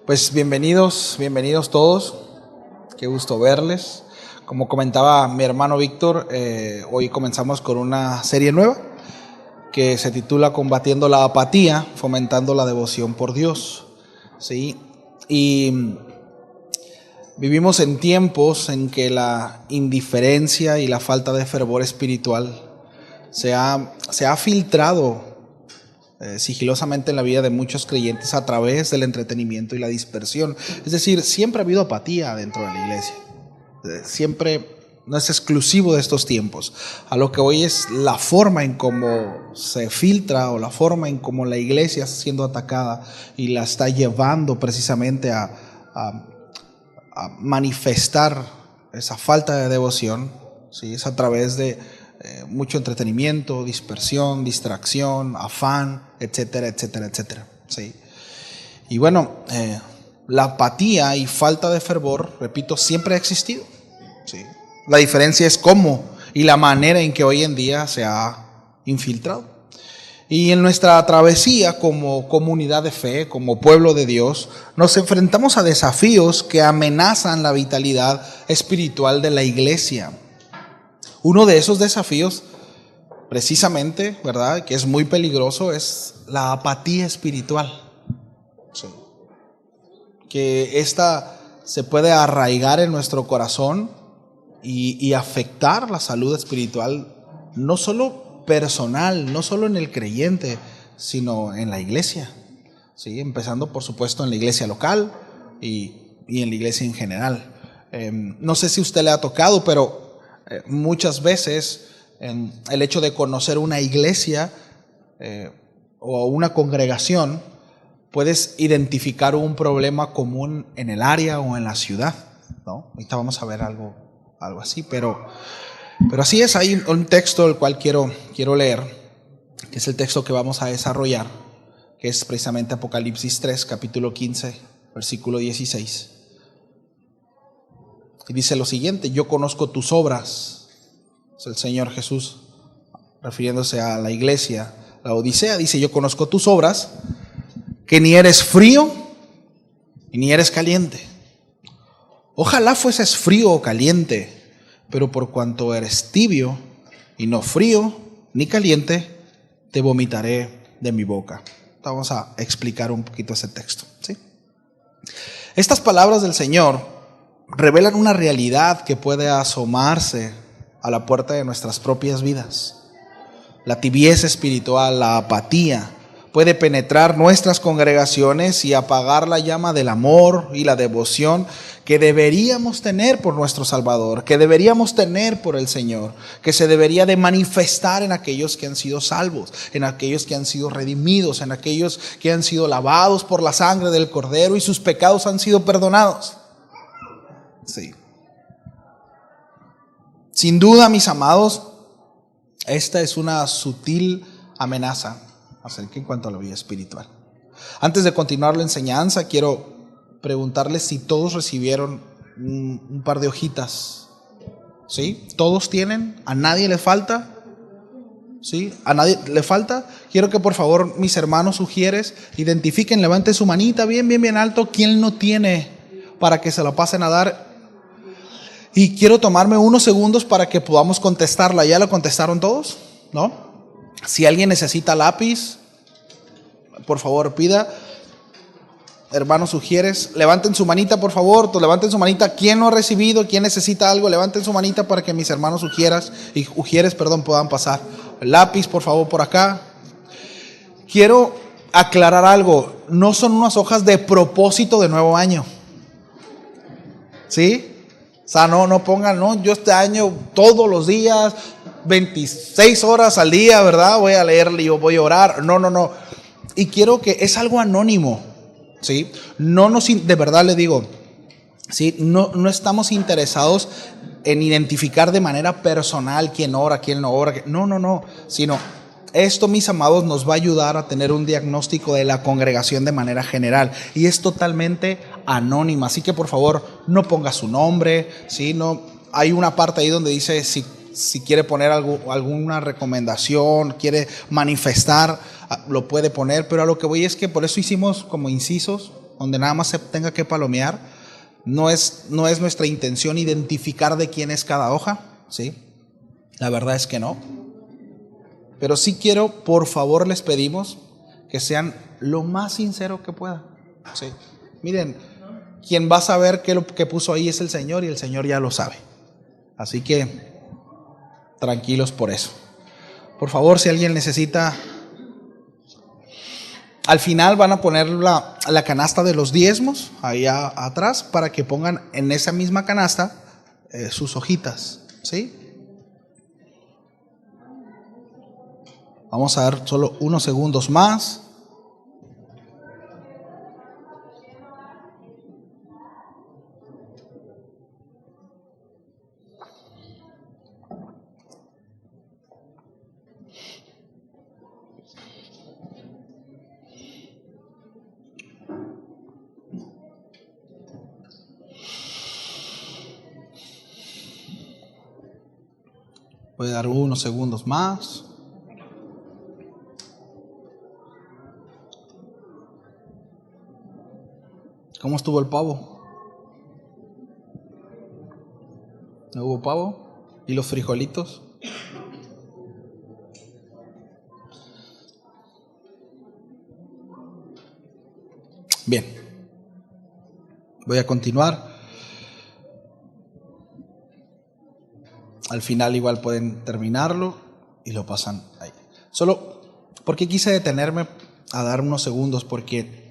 Pues bienvenidos todos, qué gusto verles. Como comentaba mi hermano Víctor, hoy comenzamos con una serie nueva que se titula Combatiendo la apatía, fomentando la devoción por Dios. ¿Sí? Y vivimos en tiempos en que la indiferencia y la falta de fervor espiritual se ha filtrado sigilosamente en la vida de muchos creyentes a través del entretenimiento y la dispersión. Es decir, siempre ha habido apatía dentro de la iglesia. Siempre, no es exclusivo de estos tiempos. A lo que hoy es la forma en cómo se filtra o la forma en cómo la iglesia está siendo atacada y la está llevando precisamente a manifestar esa falta de devoción, ¿sí? Es a través de mucho entretenimiento, dispersión, distracción, afán, etcétera, etcétera, etcétera, ¿sí? Y bueno, la apatía y falta de fervor, repito, siempre ha existido, ¿sí? La diferencia es cómo y la manera en que hoy en día se ha infiltrado. Y en nuestra travesía como comunidad de fe, como pueblo de Dios, nos enfrentamos a desafíos que amenazan la vitalidad espiritual de la iglesia. Uno de esos desafíos, precisamente, ¿verdad?, que es muy peligroso, es la apatía espiritual. Sí. Que esta se puede arraigar en nuestro corazón y afectar la salud espiritual, no solo personal, no solo en el creyente, sino en la iglesia. ¿Sí? Empezando, por supuesto, en la iglesia local y en la iglesia en general. No sé si a usted le ha tocado, pero muchas veces el hecho de conocer una iglesia o una congregación, puedes identificar un problema común en el área o en la ciudad, ¿no? Ahorita vamos a ver algo así, pero así es. Hay un texto el cual quiero leer, que es el texto que vamos a desarrollar, que es precisamente Apocalipsis 3, capítulo 15, versículo 16. Y dice lo siguiente: yo conozco tus obras. Es el Señor Jesús refiriéndose a la iglesia, la Odisea. Dice: yo conozco tus obras, que ni eres frío y ni eres caliente. Ojalá fueses frío o caliente, pero por cuanto eres tibio y no frío ni caliente, te vomitaré de mi boca. Vamos a explicar un poquito ese texto, ¿sí? Estas palabras del Señor revelan una realidad que puede asomarse a la puerta de nuestras propias vidas. La tibieza espiritual, la apatía, puede penetrar nuestras congregaciones y apagar la llama del amor y la devoción que deberíamos tener por nuestro Salvador, que deberíamos tener por el Señor, que se debería de manifestar en aquellos que han sido salvos, en aquellos que han sido redimidos, en aquellos que han sido lavados por la sangre del Cordero y sus pecados han sido perdonados. Sí. Sin duda, mis amados, esta es una sutil amenaza acerca en cuanto a la vida espiritual. Antes de continuar la enseñanza, quiero preguntarles si todos recibieron un par de hojitas. ¿Sí? ¿Todos tienen? ¿A nadie le falta? ¿Sí? ¿A nadie le falta? Quiero que por favor mis hermanos sugieres identifiquen, levanten su manita bien alto. ¿Quién no tiene? Para que se la pasen a dar. Y quiero tomarme unos segundos para que podamos contestarla. ¿Ya lo contestaron todos? ¿No? Si alguien necesita lápiz, por favor pida. Hermanos, sugieres, levanten su manita, por favor. Levanten su manita. ¿Quién no ha recibido? ¿Quién necesita algo? Levanten su manita para que mis hermanos ujieres, puedan pasar. El lápiz, por favor, por acá. Quiero aclarar algo. No son unas hojas de propósito de nuevo año. ¿Sí? O sea, no pongan, no, yo este año todos los días, 26 horas al día, ¿verdad? Voy a leerle y voy a orar. No. Y quiero que es algo anónimo, ¿sí? De verdad le digo, ¿sí? No estamos interesados en identificar de manera personal quién ora, quién no ora. No. Sino esto, mis amados, nos va a ayudar a tener un diagnóstico de la congregación de manera general. Y es totalmente anónima. Así que por favor, no ponga su nombre, ¿sí? No, hay una parte ahí donde dice si si quiere poner alguna recomendación, quiere manifestar, lo puede poner, pero a lo que voy es que por eso hicimos como incisos, donde nada más se tenga que palomear. No es nuestra intención identificar de quién es cada hoja, ¿sí? La verdad es que no. Pero sí quiero, por favor, les pedimos que sean lo más sincero que puedan, ¿sí? Miren, quien va a saber qué lo que puso ahí es el Señor, y el Señor ya lo sabe. Así que tranquilos por eso. Por favor, si alguien necesita, al final van a poner la canasta de los diezmos ahí atrás, para que pongan en esa misma canasta sus hojitas, ¿sí? Vamos a dar solo unos segundos más. Voy a dar unos segundos más. ¿Cómo estuvo el pavo? ¿No hubo pavo? ¿Y los frijolitos? Bien. Voy a continuar. Al final igual pueden terminarlo y lo pasan ahí. Solo porque quise detenerme a dar unos segundos, porque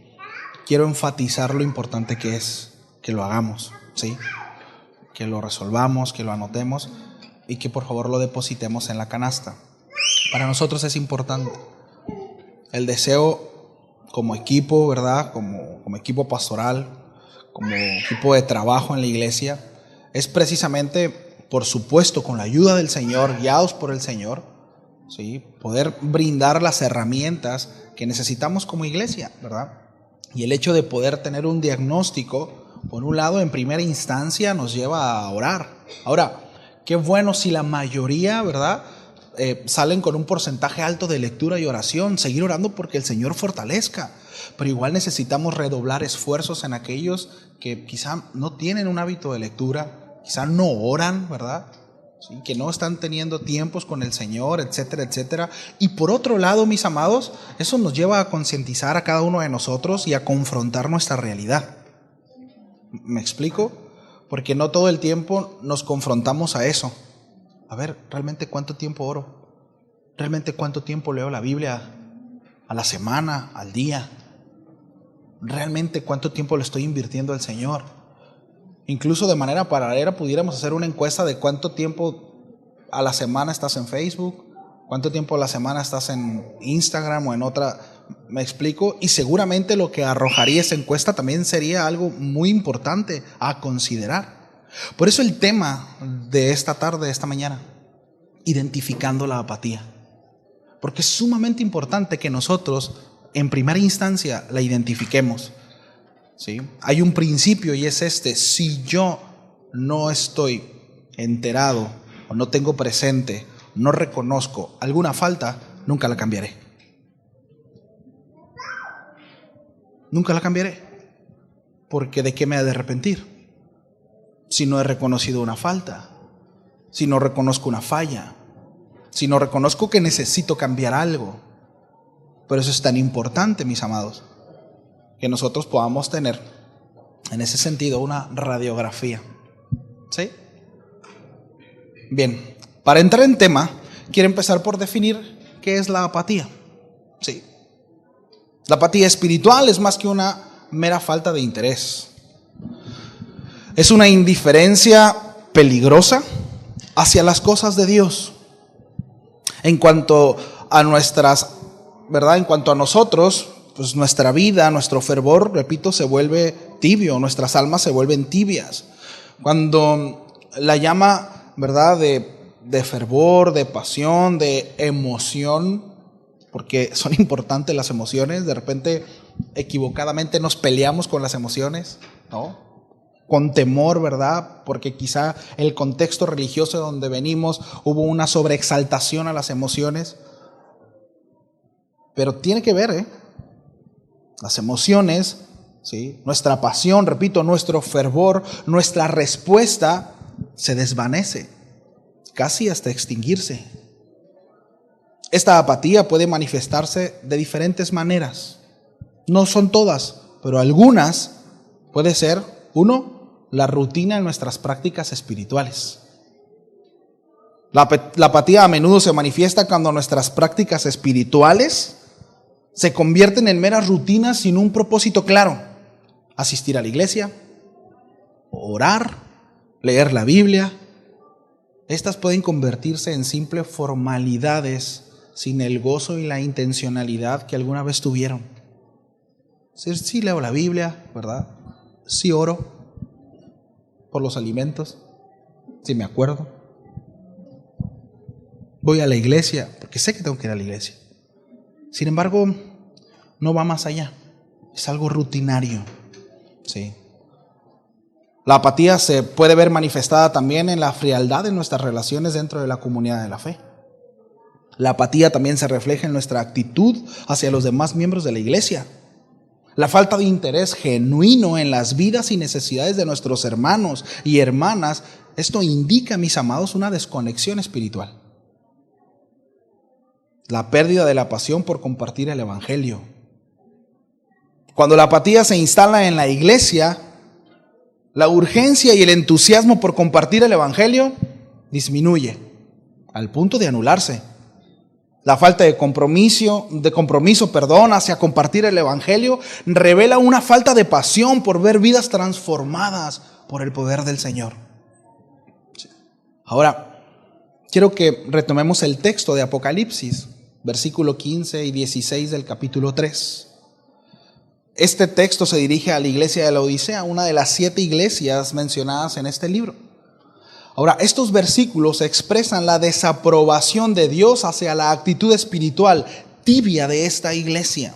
quiero enfatizar lo importante que es que lo hagamos, ¿sí? Que lo resolvamos, que lo anotemos y que por favor lo depositemos en la canasta. Para nosotros es importante. El deseo como equipo, ¿verdad? Como equipo pastoral, como equipo de trabajo en la iglesia, es precisamente, por supuesto, con la ayuda del Señor, guiados por el Señor, ¿sí? Poder brindar las herramientas que necesitamos como iglesia, ¿verdad? Y el hecho de poder tener un diagnóstico, por un lado, en primera instancia nos lleva a orar. Ahora, qué bueno si la mayoría, ¿verdad?, salen con un porcentaje alto de lectura y oración, seguir orando porque el Señor fortalezca. Pero igual necesitamos redoblar esfuerzos en aquellos que quizá no tienen un hábito de lectura, quizá no oran, ¿verdad? ¿Sí? Que no están teniendo tiempos con el Señor, etcétera, etcétera. Y por otro lado, mis amados, eso nos lleva a concientizar a cada uno de nosotros y a confrontar nuestra realidad. ¿Me explico? Porque no todo el tiempo nos confrontamos a eso. A ver, ¿realmente cuánto tiempo oro? ¿Realmente cuánto tiempo leo la Biblia a la semana, al día? ¿Realmente cuánto tiempo le estoy invirtiendo al Señor? Incluso de manera paralela pudiéramos hacer una encuesta de cuánto tiempo a la semana estás en Facebook, cuánto tiempo a la semana estás en Instagram o en otra. ¿Me explico? Y seguramente lo que arrojaría esa encuesta también sería algo muy importante a considerar. Por eso el tema de esta tarde, de esta mañana, identificando la apatía. Porque es sumamente importante que nosotros, en primera instancia, la identifiquemos, ¿sí? Hay un principio y es este: si yo no estoy enterado o no tengo presente, no reconozco alguna falta, nunca la cambiaré. Nunca la cambiaré. Porque ¿de qué me he de arrepentir? Si no he reconocido una falta, si no reconozco una falla, si no reconozco que necesito cambiar algo. Por eso es tan importante, mis amados, que nosotros podamos tener en ese sentido una radiografía, ¿sí? Bien, para entrar en tema, quiero empezar por definir qué es la apatía, ¿sí? La apatía espiritual es más que una mera falta de interés. Es una indiferencia peligrosa hacia las cosas de Dios. En cuanto a nuestras, ¿verdad? En cuanto a nosotros, pues nuestra vida, nuestro fervor, repito, se vuelve tibio, nuestras almas se vuelven tibias. Cuando la llama, ¿verdad?, de fervor, de pasión, de emoción, porque son importantes las emociones, de repente equivocadamente nos peleamos con las emociones, ¿no? con temor, ¿verdad? Porque quizá el contexto religioso de donde venimos hubo una sobreexaltación a las emociones. Pero tiene que ver, las emociones, ¿sí? Nuestra pasión, repito, nuestro fervor, nuestra respuesta se desvanece, casi hasta extinguirse. Esta apatía puede manifestarse de diferentes maneras. No son todas, pero algunas puede ser, uno, la rutina en nuestras prácticas espirituales. La apatía a menudo se manifiesta cuando nuestras prácticas espirituales se convierten en meras rutinas sin un propósito claro. Asistir a la iglesia, orar, leer la Biblia. Estas pueden convertirse en simples formalidades sin el gozo y la intencionalidad que alguna vez tuvieron. Sí leo la Biblia, ¿verdad? Sí oro por los alimentos, sí me acuerdo. Voy a la iglesia, porque sé que tengo que ir a la iglesia. Sin embargo, no va más allá. Es algo rutinario. Sí. La apatía se puede ver manifestada también en la frialdad de nuestras relaciones dentro de la comunidad de la fe. La apatía también se refleja en nuestra actitud hacia los demás miembros de la iglesia. La falta de interés genuino en las vidas y necesidades de nuestros hermanos y hermanas, esto indica, mis amados, una desconexión espiritual. La pérdida de la pasión por compartir el evangelio. Cuando la apatía se instala en la iglesia, la urgencia y el entusiasmo por compartir el evangelio disminuye al punto de anularse. La falta de compromiso, hacia compartir el evangelio revela una falta de pasión por ver vidas transformadas por el poder del Señor. Ahora, quiero que retomemos el texto de Apocalipsis, versículo 15 y 16 del capítulo 3. Este texto se dirige a la iglesia de la Odisea, una de las 7 iglesias mencionadas en este libro. Ahora, estos versículos expresan la desaprobación de Dios hacia la actitud espiritual tibia de esta iglesia.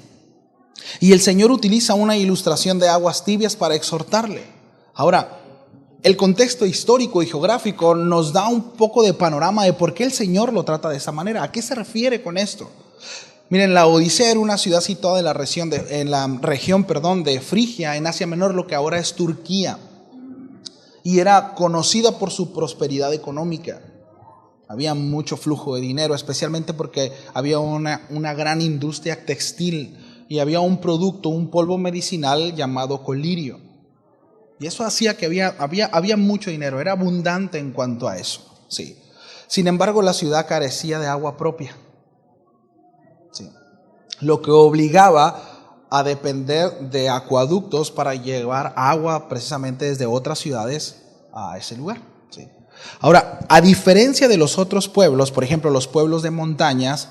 Y el Señor utiliza una ilustración de aguas tibias para exhortarle. Ahora, el contexto histórico y geográfico nos da un poco de panorama de por qué el Señor lo trata de esa manera. ¿A qué se refiere con esto? Miren, la Odisea era una ciudad situada en la región de Frigia, en Asia Menor, lo que ahora es Turquía. Y era conocida por su prosperidad económica. Había mucho flujo de dinero, especialmente porque había una gran industria textil y había un producto, un polvo medicinal llamado colirio. Y eso hacía que había mucho dinero, era abundante en cuanto a eso. Sí. Sin embargo, la ciudad carecía de agua propia. Sí. Lo que obligaba a depender de acueductos para llevar agua precisamente desde otras ciudades a ese lugar. Sí. Ahora, a diferencia de los otros pueblos, por ejemplo, los pueblos de montañas,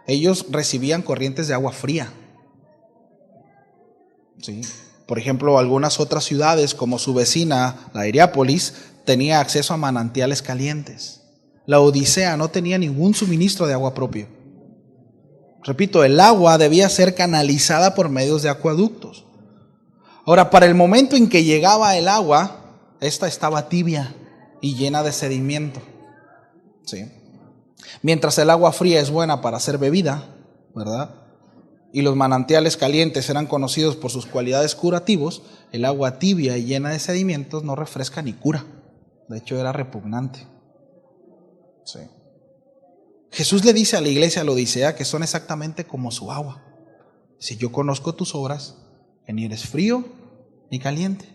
ellos recibían corrientes de agua fría. Sí. Por ejemplo, algunas otras ciudades, como su vecina, la Hierápolis, tenía acceso a manantiales calientes. La Odisea no tenía ningún suministro de agua propio. Repito, el agua debía ser canalizada por medios de acueductos. Ahora, para el momento en que llegaba el agua, esta estaba tibia y llena de sedimento. ¿Sí? Mientras el agua fría es buena para ser bebida, ¿verdad? Y los manantiales calientes eran conocidos por sus cualidades curativos, el agua tibia y llena de sedimentos no refresca ni cura. De hecho, era repugnante. Sí. Jesús le dice a la iglesia de la Odisea que son exactamente como su agua. Si yo conozco tus obras, que ni eres frío ni caliente.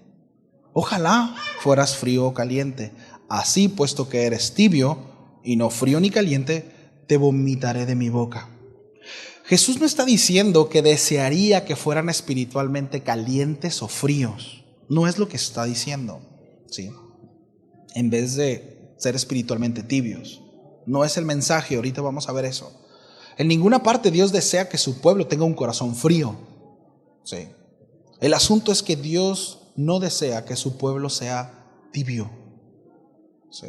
Ojalá fueras frío o caliente. Así, puesto que eres tibio y no frío ni caliente, te vomitaré de mi boca. Jesús no está diciendo que desearía que fueran espiritualmente calientes o fríos. No es lo que está diciendo, ¿sí? En vez de ser espiritualmente tibios. No es el mensaje, ahorita vamos a ver eso. En ninguna parte Dios desea que su pueblo tenga un corazón frío. Sí. El asunto es que Dios no desea que su pueblo sea tibio. Sí.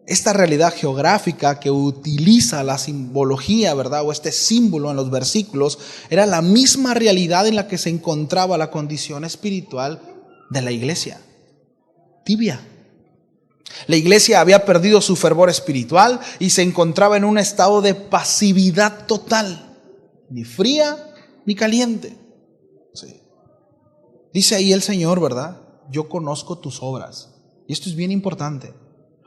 Esta realidad geográfica que utiliza la simbología, ¿verdad? O este símbolo en los versículos, era la misma realidad en la que se encontraba la condición espiritual de la iglesia? Tibia. La iglesia había perdido su fervor espiritual y se encontraba en un estado de pasividad total, ni fría ni caliente. Sí. Dice ahí el Señor, ¿verdad? Yo conozco tus obras. Y esto es bien importante.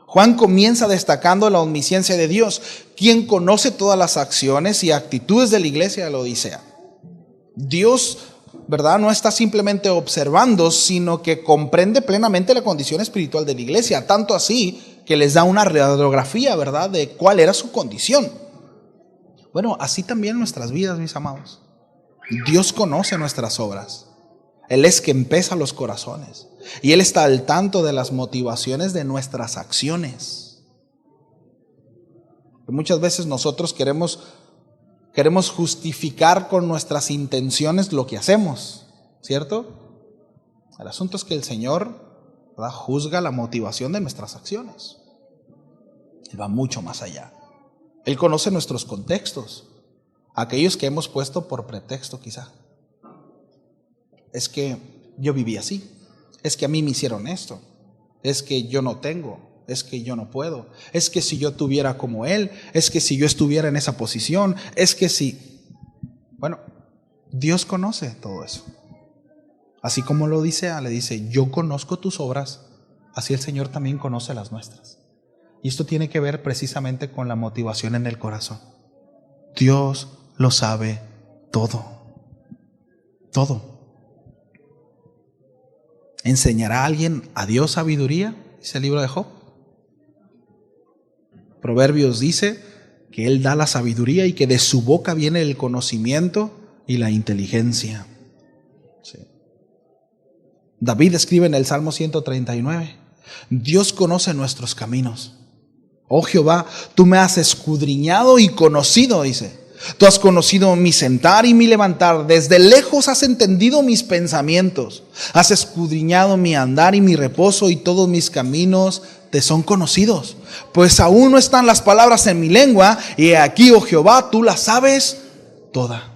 Juan comienza destacando la omnisciencia de Dios, quien conoce todas las acciones y actitudes de la iglesia de la Odisea. Dios, ¿verdad?, no está simplemente observando, sino que comprende plenamente la condición espiritual de la iglesia, tanto así que les da una radiografía, ¿verdad?, de cuál era su condición. Bueno, así también nuestras vidas, mis amados. Dios conoce nuestras obras. Él es quien pesa los corazones. Y Él está al tanto de las motivaciones de nuestras acciones. Muchas veces nosotros queremos justificar con nuestras intenciones lo que hacemos, ¿cierto? El asunto es que el Señor, ¿verdad?, juzga la motivación de nuestras acciones. Él va mucho más allá. Él conoce nuestros contextos, aquellos que hemos puesto por pretexto quizá. Es que yo viví así, es que a mí me hicieron esto, es que yo no tengo, es que yo no puedo, es que si yo tuviera como él, es que si yo estuviera en esa posición, es que si... Bueno, Dios conoce todo eso. Así como lo dice, le dice, yo conozco tus obras, así el Señor también conoce las nuestras. Y esto tiene que ver precisamente con la motivación en el corazón. Dios lo sabe todo. Todo. ¿Enseñará a alguien a Dios sabiduría? Dice el libro de Job. Proverbios dice que Él da la sabiduría y que de su boca viene el conocimiento y la inteligencia. Sí. David escribe en el Salmo 139, Dios conoce nuestros caminos. Oh Jehová, tú me has escudriñado y conocido, dice. Tú has conocido mi sentar y mi levantar. Desde lejos has entendido mis pensamientos. Has escudriñado mi andar y mi reposo, y todos mis caminos te son conocidos. Pues aún no están las palabras en mi lengua, y aquí, oh Jehová, tú las sabes toda.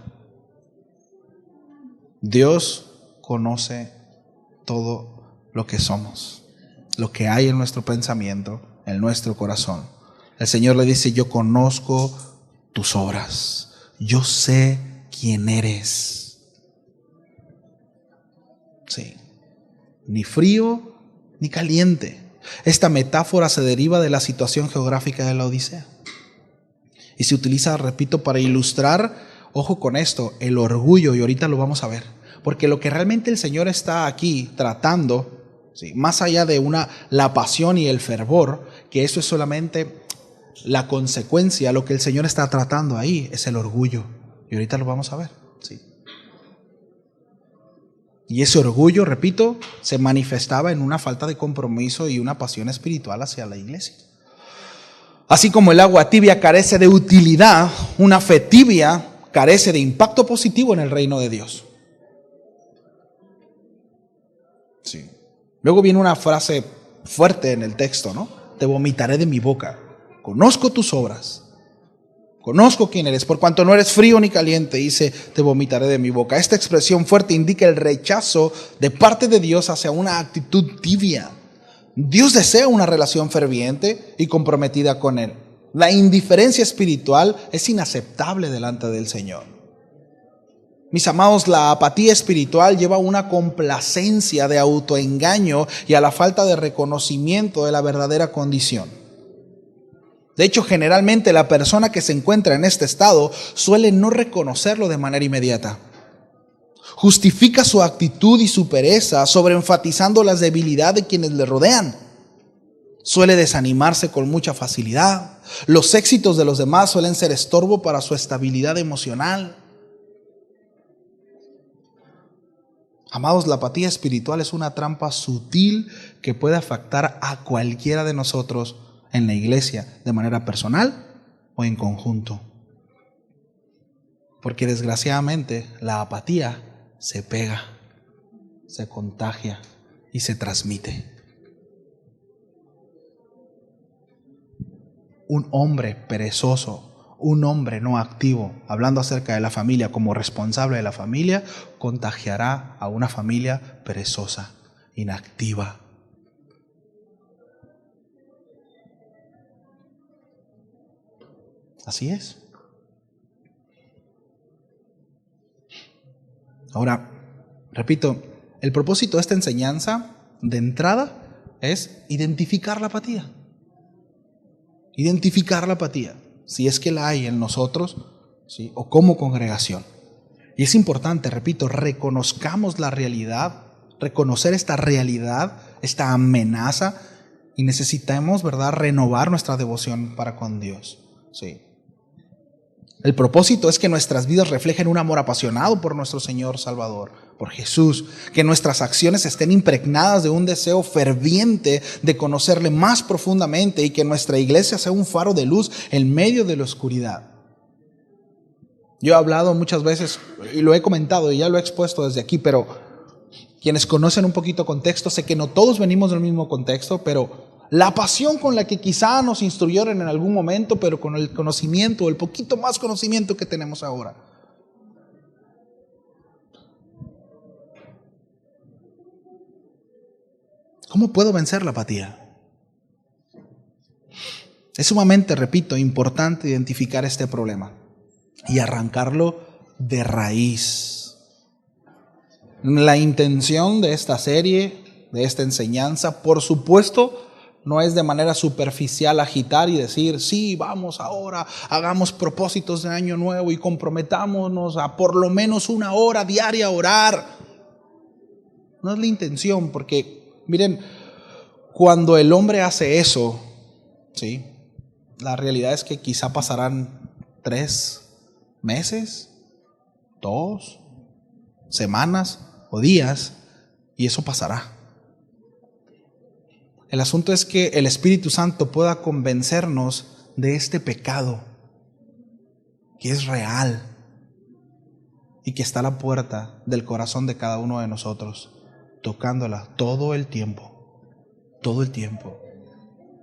Dios conoce todo lo que somos, lo que hay en nuestro pensamiento, en nuestro corazón. El Señor le dice, yo conozco tus obras, yo sé quién eres. Sí, ni frío ni caliente. Esta metáfora se deriva de la situación geográfica de la Odisea y se utiliza, repito, para ilustrar, ojo con esto, el orgullo, y ahorita lo vamos a ver, porque lo que realmente el Señor está aquí tratando, sí, más allá de la pasión y el fervor, que eso es solamente la consecuencia, lo que el Señor está tratando ahí es el orgullo. Y ahorita lo vamos a ver. Sí. Y ese orgullo, repito, se manifestaba en una falta de compromiso y una pasión espiritual hacia la iglesia. Así como el agua tibia carece de utilidad, una fe tibia carece de impacto positivo en el reino de Dios. Sí. Luego viene una frase fuerte en el texto, ¿no? Te vomitaré de mi boca. Conozco tus obras, conozco quién eres, por cuanto no eres frío ni caliente, dice, te vomitaré de mi boca. Esta expresión fuerte indica el rechazo de parte de Dios hacia una actitud tibia. Dios desea una relación ferviente y comprometida con Él. La indiferencia espiritual es inaceptable delante del Señor. Mis amados, la apatía espiritual lleva a una complacencia de autoengaño y a la falta de reconocimiento de la verdadera condición. De hecho, generalmente la persona que se encuentra en este estado suele no reconocerlo de manera inmediata. Justifica su actitud y su pereza sobreenfatizando las debilidades de quienes le rodean. Suele desanimarse con mucha facilidad. Los éxitos de los demás suelen ser estorbo para su estabilidad emocional. Amados, la apatía espiritual es una trampa sutil que puede afectar a cualquiera de nosotros en la iglesia, de manera personal o en conjunto. Porque desgraciadamente la apatía se pega, se contagia y se transmite. Un hombre perezoso, un hombre no activo, hablando acerca de la familia como responsable de la familia, contagiará a una familia perezosa. inactiva. Así es. Ahora, repito, el propósito de esta enseñanza de entrada es identificar la apatía. Identificar la apatía, si es que la hay en nosotros, ¿sí? O como congregación. Y es importante, repito, reconozcamos la realidad, reconocer esta realidad, esta amenaza, y necesitamos, ¿verdad?, renovar nuestra devoción para con Dios. Sí. El propósito es que nuestras vidas reflejen un amor apasionado por nuestro Señor Salvador, por Jesús, que nuestras acciones estén impregnadas de un deseo ferviente de conocerle más profundamente y que nuestra iglesia sea un faro de luz en medio de la oscuridad. Yo he hablado muchas veces y lo he comentado y ya lo he expuesto desde aquí, pero quienes conocen un poquito contexto, sé que no todos venimos del mismo contexto, pero la pasión con la que quizá nos instruyeron en algún momento, pero con el conocimiento, el poquito más conocimiento que tenemos ahora. ¿Cómo puedo vencer la apatía? Es sumamente, repito, importante identificar este problema y arrancarlo de raíz. La intención de esta serie, de esta enseñanza, por supuesto, no es de manera superficial agitar y decir, sí, vamos ahora, hagamos propósitos de año nuevo y comprometámonos a por lo menos 1 hora diaria a orar. No es la intención, porque miren, cuando el hombre hace eso, ¿sí?, la realidad es que quizá pasarán 3 meses, 2 semanas o días, y eso pasará. El asunto es que el Espíritu Santo pueda convencernos de este pecado que es real y que está a la puerta del corazón de cada uno de nosotros, tocándola todo el tiempo,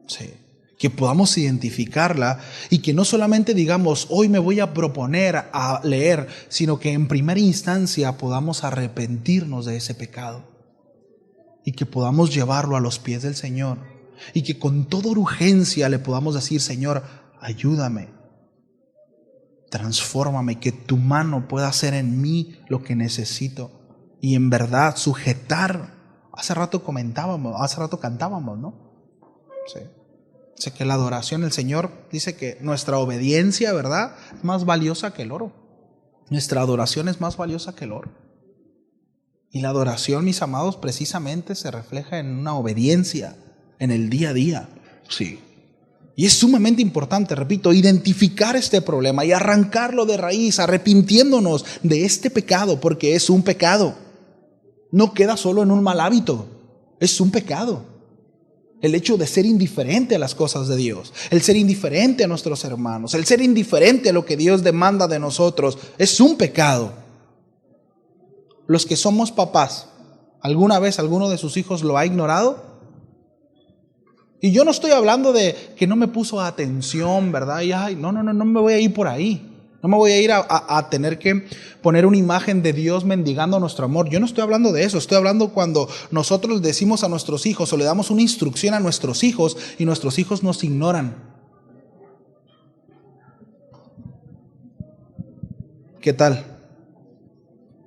sí. Que podamos identificarla y que no solamente digamos, hoy me voy a proponer a leer, sino que en primera instancia podamos arrepentirnos de ese pecado. Y que podamos llevarlo a los pies del Señor. Y que con toda urgencia le podamos decir, Señor, ayúdame. Transfórmame, que tu mano pueda hacer en mí lo que necesito. Y en verdad sujetar. Hace rato cantábamos, ¿no? Sí. Sé que la adoración, el Señor dice que nuestra obediencia, ¿verdad?, es más valiosa que el oro. Nuestra adoración es más valiosa que el oro. Y la adoración, mis amados, precisamente se refleja en una obediencia, en el día a día. Sí. Y es sumamente importante, repito, identificar este problema y arrancarlo de raíz, arrepintiéndonos de este pecado, porque es un pecado. No queda solo en un mal hábito, es un pecado. El hecho de ser indiferente a las cosas de Dios, el ser indiferente a nuestros hermanos, el ser indiferente a lo que Dios demanda de nosotros, es un pecado. Los que somos papás, ¿alguna vez alguno de sus hijos lo ha ignorado? Y yo no estoy hablando de que no me puso atención, ¿verdad? Y no me voy a ir por ahí. No me voy a ir a tener que poner una imagen de Dios mendigando nuestro amor. Yo no estoy hablando de eso. Estoy hablando cuando nosotros decimos a nuestros hijos o le damos una instrucción a nuestros hijos y nuestros hijos nos ignoran. ¿Qué tal?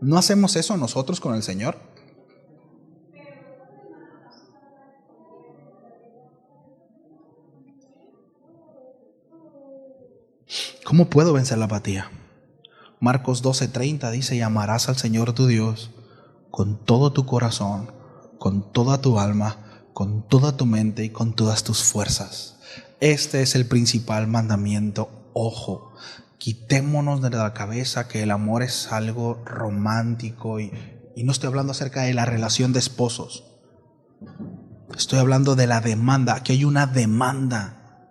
¿No hacemos eso nosotros con el Señor? ¿Cómo puedo vencer la apatía? Marcos 12:30 dice, y amarás al Señor tu Dios con todo tu corazón, con toda tu alma, con toda tu mente y con todas tus fuerzas. Este es el principal mandamiento. Ojo, quitémonos de la cabeza que el amor es algo romántico y no estoy hablando acerca de la relación de esposos. Estoy hablando de la demanda. Aquí hay una demanda.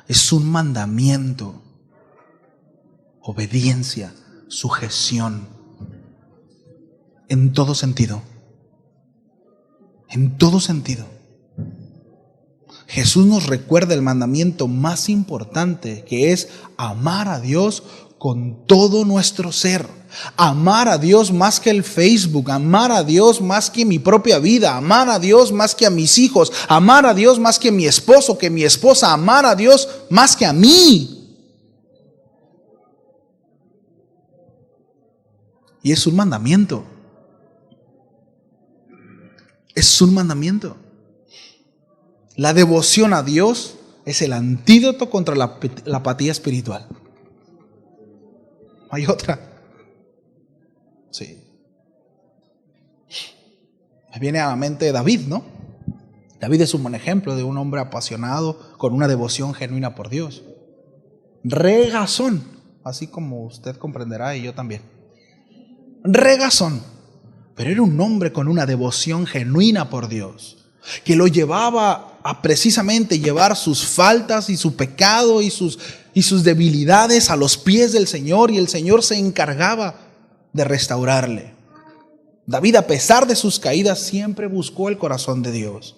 Es un mandamiento. Obediencia, sujeción, en todo sentido. En todo sentido. Jesús nos recuerda el mandamiento más importante, que es amar a Dios con todo nuestro ser. Amar a Dios más que el Facebook, amar a Dios más que mi propia vida, amar a Dios más que a mis hijos, amar a Dios más que mi esposo, que mi esposa, amar a Dios más que a mí. Y es un mandamiento. Es un mandamiento. La devoción a Dios es el antídoto contra la apatía espiritual. No hay otra. Sí. Me viene a la mente David, ¿no? David es un buen ejemplo de un hombre apasionado con una devoción genuina por Dios. Regazón, así como usted comprenderá y yo también. Regazón, pero era un hombre con una devoción genuina por Dios, que lo llevaba a precisamente llevar sus faltas y su pecado y sus debilidades a los pies del Señor, y el Señor se encargaba de restaurarle. David, a pesar de sus caídas, siempre buscó el corazón de Dios.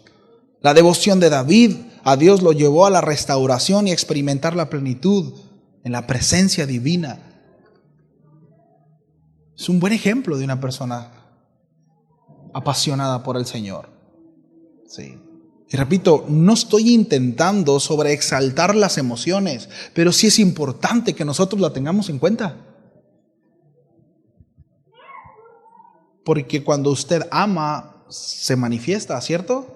La devoción de David a Dios lo llevó a la restauración y a experimentar la plenitud en la presencia divina. Es un buen ejemplo de una persona apasionada por el Señor. Sí. Y repito, no estoy intentando sobreexaltar las emociones, pero sí es importante que nosotros la tengamos en cuenta. Porque cuando usted ama, se manifiesta, ¿cierto?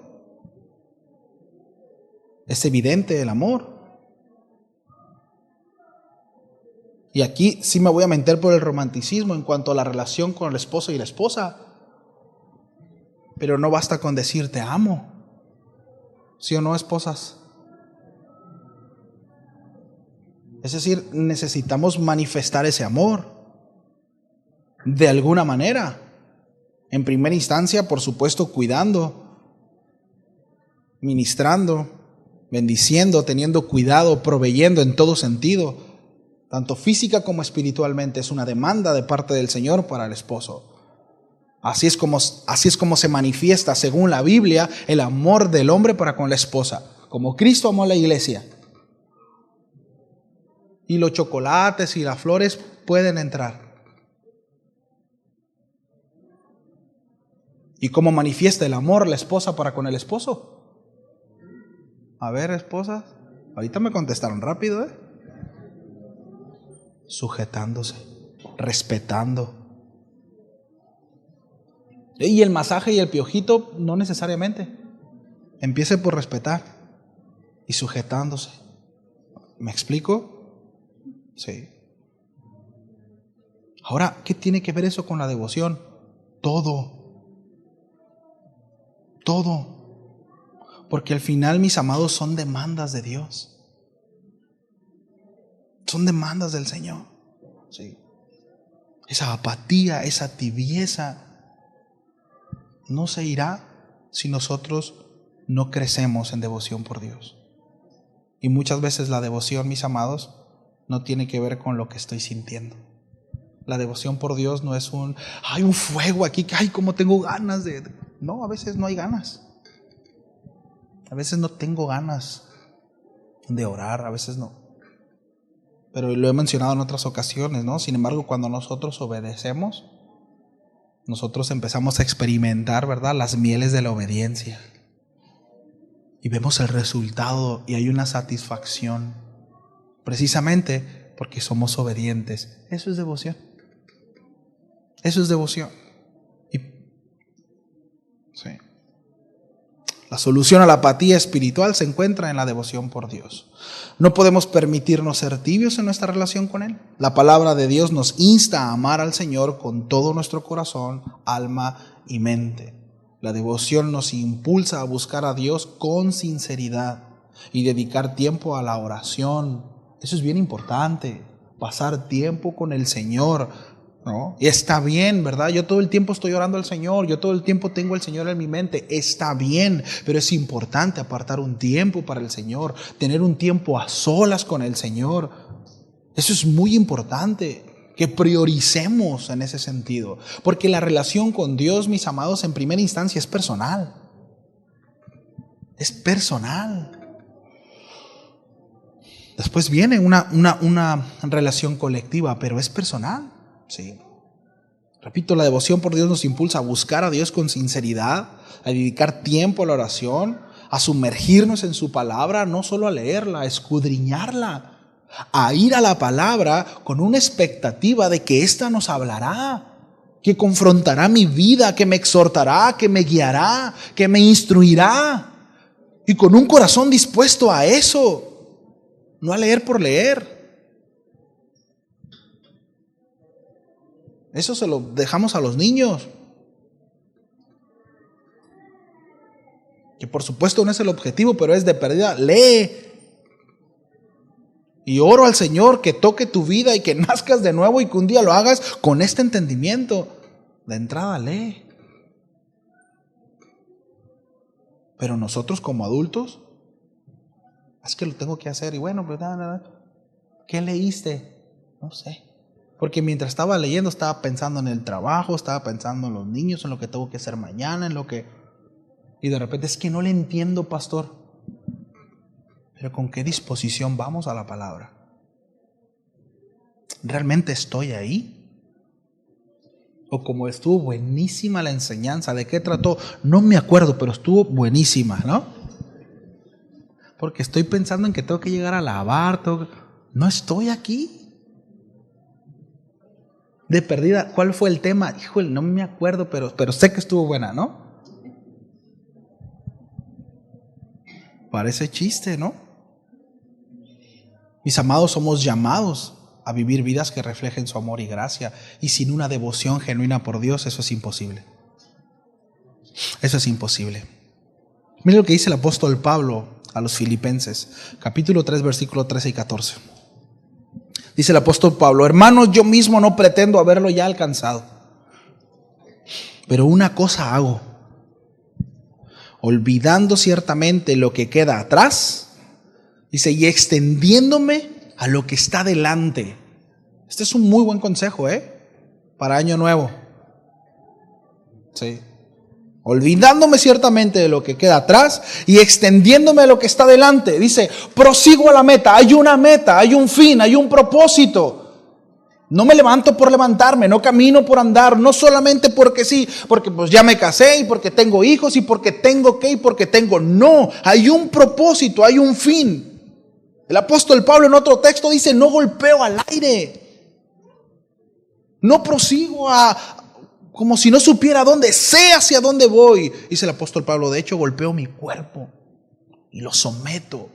Es evidente el amor. Y aquí sí me voy a meter por el romanticismo en cuanto a la relación con el esposo y la esposa. Pero no basta con decir te amo. ¿Sí o no, esposas? Es decir, necesitamos manifestar ese amor de alguna manera. En primera instancia, por supuesto, cuidando, ministrando, bendiciendo, teniendo cuidado, proveyendo en todo sentido, tanto física como espiritualmente. Es una demanda de parte del Señor para el esposo. Así es como se manifiesta, según la Biblia, el amor del hombre para con la esposa, como Cristo amó a la iglesia. Y los chocolates y las flores pueden entrar. ¿Y cómo manifiesta el amor la esposa para con el esposo? A ver, esposas, ahorita me contestaron rápido, sujetándose, respetando. Y el masaje y el piojito no necesariamente. Empiece por respetar y sujetándose. ¿Me explico? Sí. Ahora, ¿qué tiene que ver eso con la devoción? Todo. Porque al final, mis amados, son demandas de Dios. Son demandas del Señor. Sí. Esa apatía, esa tibieza no se irá si nosotros no crecemos en devoción por Dios. Y muchas veces la devoción, mis amados, no tiene que ver con lo que estoy sintiendo. La devoción por Dios no es hay un fuego aquí, ay, cómo tengo ganas de... No, a veces no hay ganas. A veces no tengo ganas de orar, a veces no. Pero lo he mencionado en otras ocasiones, ¿no? Sin embargo, cuando nosotros obedecemos, nosotros empezamos a experimentar, ¿verdad?, las mieles de la obediencia. Y vemos el resultado y hay una satisfacción. Precisamente porque somos obedientes. Eso es devoción. Eso es devoción. Sí. La solución a la apatía espiritual se encuentra en la devoción por Dios. No podemos permitirnos ser tibios en nuestra relación con Él. La palabra de Dios nos insta a amar al Señor con todo nuestro corazón, alma y mente. La devoción nos impulsa a buscar a Dios con sinceridad y dedicar tiempo a la oración. Eso es bien importante, pasar tiempo con el Señor, ¿no? Y está bien, ¿verdad? Yo todo el tiempo estoy orando al Señor, yo todo el tiempo tengo al Señor en mi mente. Está bien, pero es importante apartar un tiempo para el Señor, tener un tiempo a solas con el Señor. Eso es muy importante, que prioricemos en ese sentido, porque la relación con Dios, mis amados, en primera instancia es personal. Es personal. Después viene una relación colectiva, pero es personal. Sí. Repito, la devoción por Dios nos impulsa a buscar a Dios con sinceridad, a dedicar tiempo a la oración, a sumergirnos en su palabra, no solo a leerla, a escudriñarla, a ir a la palabra con una expectativa de que ésta nos hablará, que confrontará mi vida, que me exhortará, que me guiará, que me instruirá, y con un corazón dispuesto a eso, no a leer por leer. Eso se lo dejamos a los niños, que por supuesto no es el objetivo, pero es de perdida. Lee y oro al Señor que toque tu vida y que nazcas de nuevo y que un día lo hagas con este entendimiento. De entrada lee. Pero nosotros como adultos, es que lo tengo que hacer. Y bueno, pues nada. ¿Qué leíste? No sé. Porque mientras estaba leyendo estaba pensando en el trabajo, estaba pensando en los niños, en lo que tengo que hacer mañana, en lo que... Y de repente es que no le entiendo, pastor. Pero ¿con qué disposición vamos a la palabra? ¿Realmente estoy ahí? O como estuvo buenísima la enseñanza, ¿de qué trató? No me acuerdo, pero estuvo buenísima, ¿no? Porque estoy pensando en que tengo que llegar a lavar, no estoy aquí. De perdida, ¿cuál fue el tema? Híjole, no me acuerdo, pero sé que estuvo buena, ¿no? Parece chiste, ¿no? Mis amados, somos llamados a vivir vidas que reflejen su amor y gracia. Y sin una devoción genuina por Dios, eso es imposible. Eso es imposible. Mira lo que dice el apóstol Pablo a los Filipenses, capítulo 3, versículo 13 y 14. Dice el apóstol Pablo: hermanos, yo mismo no pretendo haberlo ya alcanzado, pero una cosa hago, olvidando ciertamente lo que queda atrás, dice, y extendiéndome a lo que está delante. Este es un muy buen consejo, para año nuevo. Sí. Olvidándome ciertamente de lo que queda atrás y extendiéndome a lo que está delante. Dice, prosigo a la meta. Hay una meta, hay un fin, hay un propósito. No me levanto por levantarme, no camino por andar, no solamente porque sí, porque pues ya me casé y porque tengo hijos y porque tengo que y porque tengo. No, hay un propósito, hay un fin. El apóstol Pablo en otro texto dice, no golpeo al aire. No prosigo como si no supiera dónde, sé hacia dónde voy. Dice el apóstol Pablo, de hecho golpeo mi cuerpo y lo someto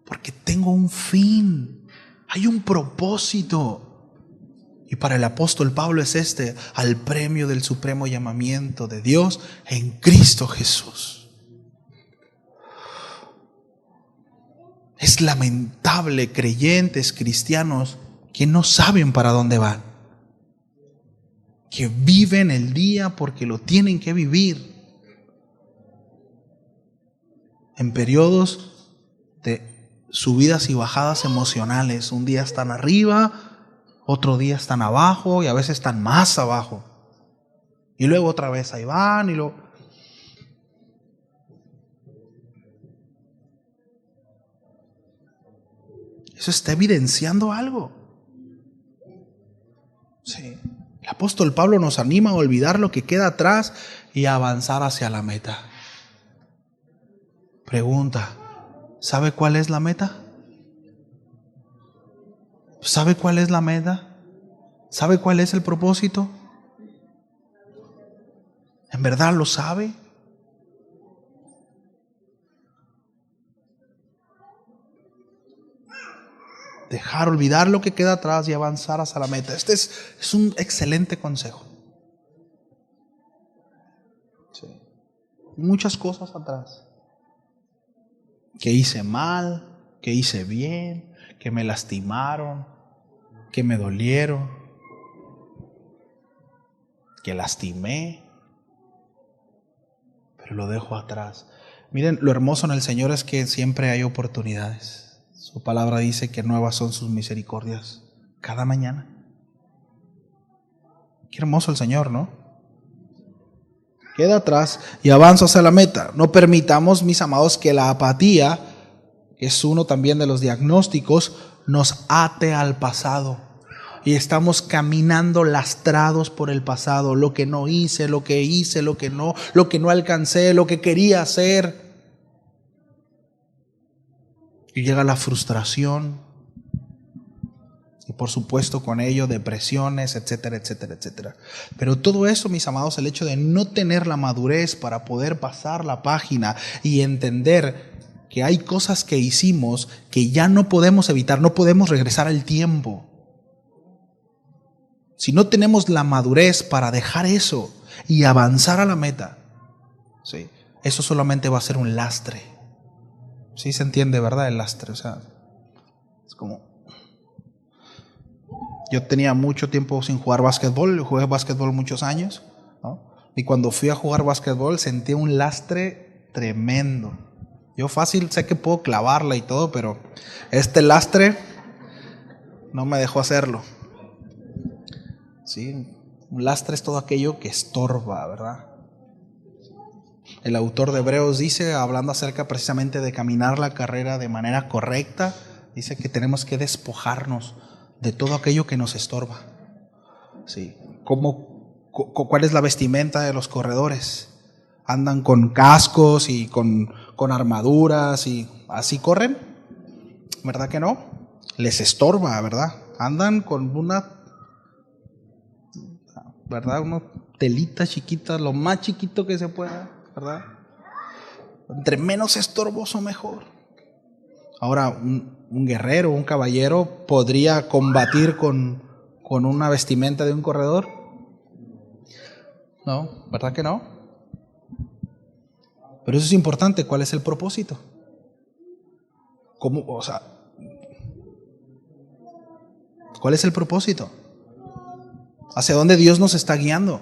porque tengo un fin, hay un propósito. Y para el apóstol Pablo es al premio del supremo llamamiento de Dios en Cristo Jesús. Es lamentable creyentes cristianos que no saben para dónde van, que viven el día porque lo tienen que vivir, en periodos de subidas y bajadas emocionales. Un día están arriba, otro día están abajo y a veces están más abajo. Y luego otra vez ahí van y luego... Eso está evidenciando algo. Sí. El apóstol Pablo nos anima a olvidar lo que queda atrás y a avanzar hacia la meta. Pregunta, ¿sabe cuál es la meta? ¿Sabe cuál es la meta? ¿Sabe cuál es el propósito? ¿En verdad lo sabe? Dejar olvidar lo que queda atrás y avanzar hacia la meta. Este es un excelente consejo. Sí. Muchas cosas atrás. Que hice mal, que hice bien, que me lastimaron, que me dolieron, que lastimé, pero lo dejo atrás. Miren, lo hermoso en el Señor es que siempre hay oportunidades. Su palabra dice que nuevas son sus misericordias cada mañana. Qué hermoso el Señor, ¿no? Queda atrás y avanza hacia la meta. No permitamos, mis amados, que la apatía es uno también de los diagnósticos, nos ate al pasado. Y estamos caminando lastrados por el pasado, lo que no hice, lo que no alcancé, lo que quería hacer. Y llega la frustración. Y por supuesto con ello depresiones, etcétera, etcétera, etcétera. Pero todo eso, mis amados, el hecho de no tener la madurez para poder pasar la página y entender que hay cosas que hicimos que ya no podemos evitar, no podemos regresar al tiempo. Si no tenemos la madurez para dejar eso y avanzar a la meta, ¿sí?, eso solamente va a ser un lastre. ¿Sí se entiende, verdad? El lastre, o sea, es como... Yo tenía mucho tiempo sin jugar básquetbol, jugué básquetbol muchos años, ¿no? Y cuando fui a jugar básquetbol sentí un lastre tremendo. Yo fácil sé que puedo clavarla y todo, pero este lastre no me dejó hacerlo. Sí, un lastre es todo aquello que estorba, ¿verdad? El autor de Hebreos dice, hablando acerca precisamente de caminar la carrera de manera correcta, dice que tenemos que despojarnos de todo aquello que nos estorba. Sí. ¿Cuál es la vestimenta de los corredores? Andan con cascos y con armaduras y así corren, ¿verdad que no? Les estorba, ¿verdad? Andan con una telita chiquita, lo más chiquito que se pueda, ¿verdad? Entre menos estorboso mejor. Ahora, un guerrero, un caballero podría combatir con una vestimenta de un corredor. No, ¿verdad que no? Pero eso es importante. ¿Cuál es el propósito? ¿Cuál es el propósito? ¿Hacia dónde Dios nos está guiando?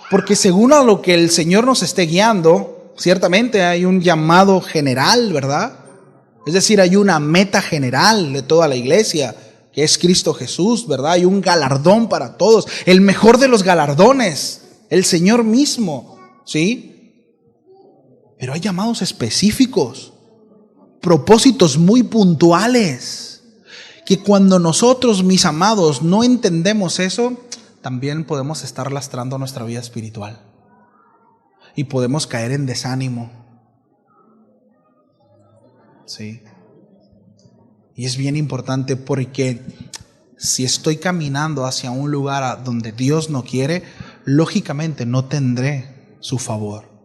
Porque según a lo que el Señor nos esté guiando, ciertamente hay un llamado general, ¿verdad? Es decir, hay una meta general de toda la iglesia, que es Cristo Jesús, ¿verdad? Hay un galardón para todos, el mejor de los galardones, el Señor mismo, ¿sí? Pero hay llamados específicos, propósitos muy puntuales, que cuando nosotros, mis amados, no entendemos eso, también podemos estar lastrando nuestra vida espiritual y podemos caer en desánimo. Sí. Y es bien importante porque si estoy caminando hacia un lugar donde Dios no quiere, lógicamente no tendré su favor.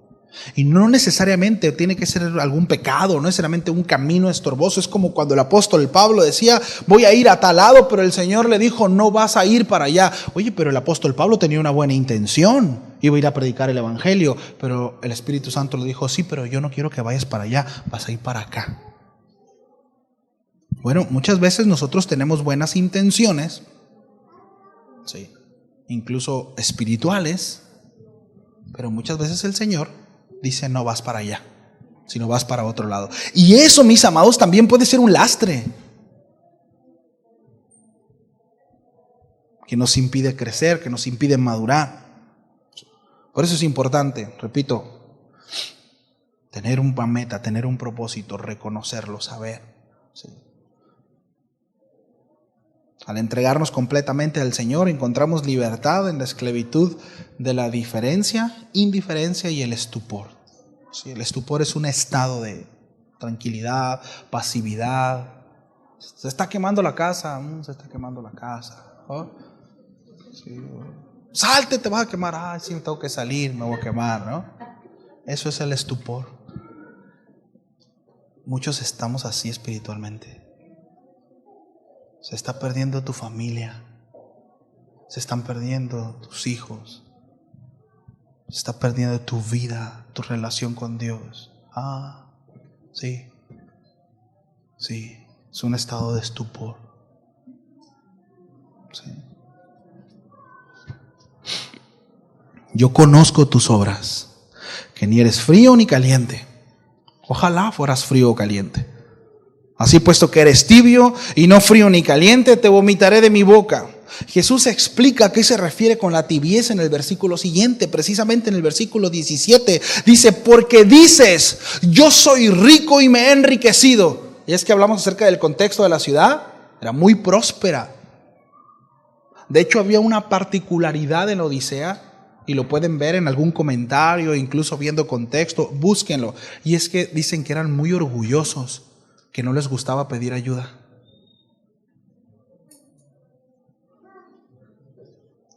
Y no necesariamente tiene que ser algún pecado, no necesariamente un camino estorboso. Es como cuando el apóstol Pablo decía, voy a ir a tal lado, pero el Señor le dijo, no vas a ir para allá. Oye, pero el apóstol Pablo tenía una buena intención, iba a ir a predicar el evangelio, pero el Espíritu Santo le dijo, sí, pero yo no quiero que vayas para allá, vas a ir para acá. Bueno, muchas veces nosotros tenemos buenas intenciones, sí, incluso espirituales, pero muchas veces el Señor dice, no vas para allá, sino vas para otro lado. Y eso, mis amados, también puede ser un lastre que nos impide crecer, que nos impide madurar. Por eso es importante, repito, tener una meta, tener un propósito, reconocerlo, saber, ¿sí? Al entregarnos completamente al Señor, encontramos libertad en la esclavitud de la indiferencia y el estupor. Sí, el estupor es un estado de tranquilidad, pasividad. Se está quemando la casa, se está quemando la casa. ¿Oh? Sí. Salte, te vas a quemar. Ay, sí, tengo que salir, me voy a quemar, ¿no? Eso es el estupor. Muchos estamos así espiritualmente. Se está perdiendo tu familia, se están perdiendo tus hijos, se está perdiendo tu vida, tu relación con Dios. Sí, es un estado de estupor. Sí. Yo conozco tus obras, que ni eres frío ni caliente. Ojalá fueras frío o caliente. Así, puesto que eres tibio y no frío ni caliente, te vomitaré de mi boca. Jesús explica a qué se refiere con la tibieza en el versículo siguiente, precisamente en el versículo 17. Dice, porque dices, yo soy rico y me he enriquecido. Y Y es que hablamos acerca del contexto de la ciudad, era muy próspera. De hecho, había una particularidad en la Odisea, y lo pueden ver en algún comentario, incluso viendo contexto, búsquenlo. Y es que dicen que eran muy orgullosos, que no les gustaba pedir ayuda.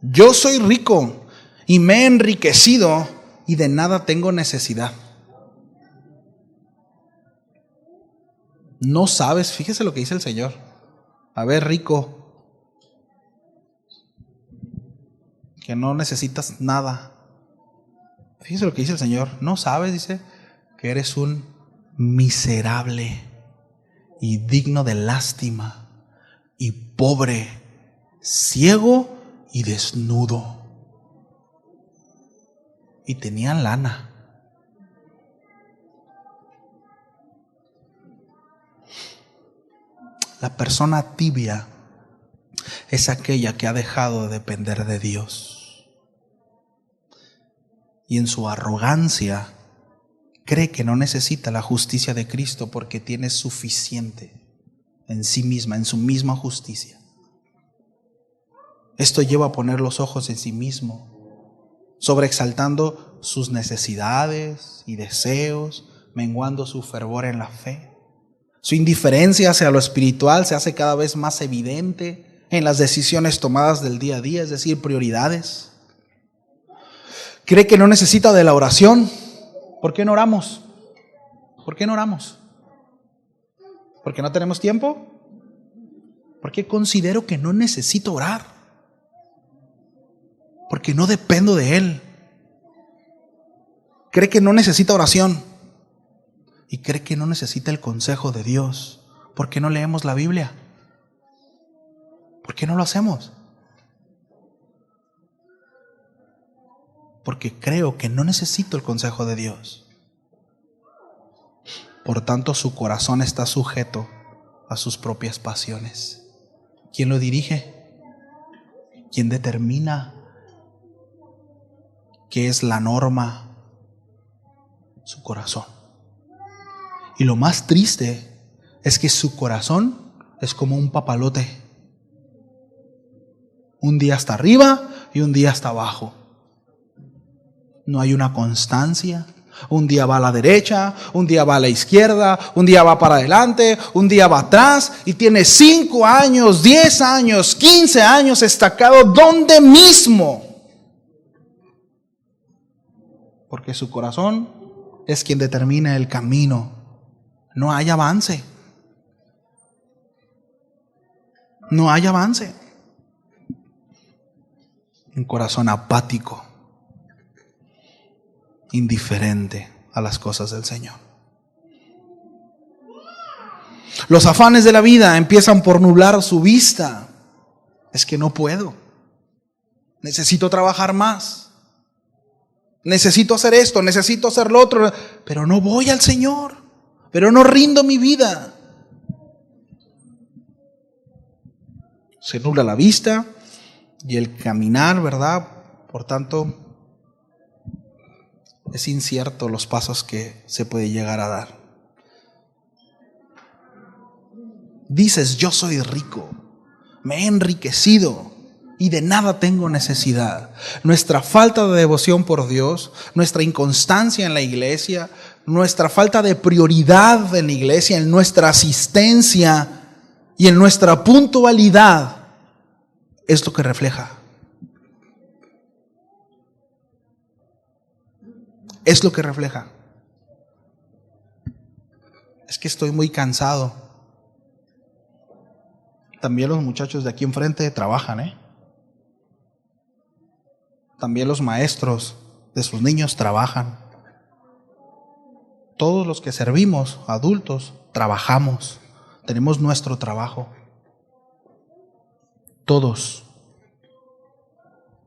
Yo soy rico y me he enriquecido y de nada tengo necesidad. No sabes, fíjese lo que dice el Señor. A ver, rico, que no necesitas nada. Fíjese lo que dice el Señor. No sabes, dice, que eres un miserable y digno de lástima y pobre, ciego y desnudo. Y tenían lana. La persona tibia es aquella que ha dejado de depender de Dios. Y en su arrogancia cree que no necesita la justicia de Cristo porque tiene suficiente en sí misma, en su misma justicia. Esto lleva a poner los ojos en sí mismo, sobreexaltando sus necesidades y deseos, menguando su fervor en la fe. Su indiferencia hacia lo espiritual se hace cada vez más evidente en las decisiones tomadas del día a día, es decir, prioridades. Cree que no necesita de la oración. ¿Por qué no oramos? ¿Por qué no oramos? ¿Porque no tenemos tiempo? Porque considero que no necesito orar. Porque no dependo de Él. Cree que no necesita oración. Y cree que no necesita el consejo de Dios. ¿Por qué no leemos la Biblia? ¿Por qué no lo hacemos? Porque creo que no necesito el consejo de Dios. Por tanto, su corazón está sujeto a sus propias pasiones. ¿Quién lo dirige? ¿Quién determina qué es la norma? Su corazón. Y lo más triste es que su corazón es como un papalote. Un día está arriba y un día está abajo. No hay una constancia. Un día va a la derecha, un día va a la izquierda, un día va para adelante, un día va atrás y tiene 5 años, 10 años, 15 años estacado donde mismo. Porque su corazón es quien determina el camino. No hay avance. No hay avance. Un corazón apático, indiferente a las cosas del Señor. Los afanes de la vida empiezan por nublar su vista. Es que no puedo. Necesito trabajar más. Necesito hacer esto, necesito hacer lo otro. Pero no voy al Señor. Pero no rindo mi vida. Se nubla la vista y el caminar, ¿verdad? Por tanto, es incierto los pasos que se puede llegar a dar. Dices, yo soy rico, me he enriquecido y de nada tengo necesidad. Nuestra falta de devoción por Dios, nuestra inconstancia en la iglesia, nuestra falta de prioridad en la iglesia, en nuestra asistencia y en nuestra puntualidad es lo que refleja. Es lo que refleja. Es que estoy muy cansado. También los muchachos de aquí enfrente trabajan, También los maestros de sus niños trabajan. Todos los que servimos, adultos, trabajamos. Tenemos nuestro trabajo. Todos.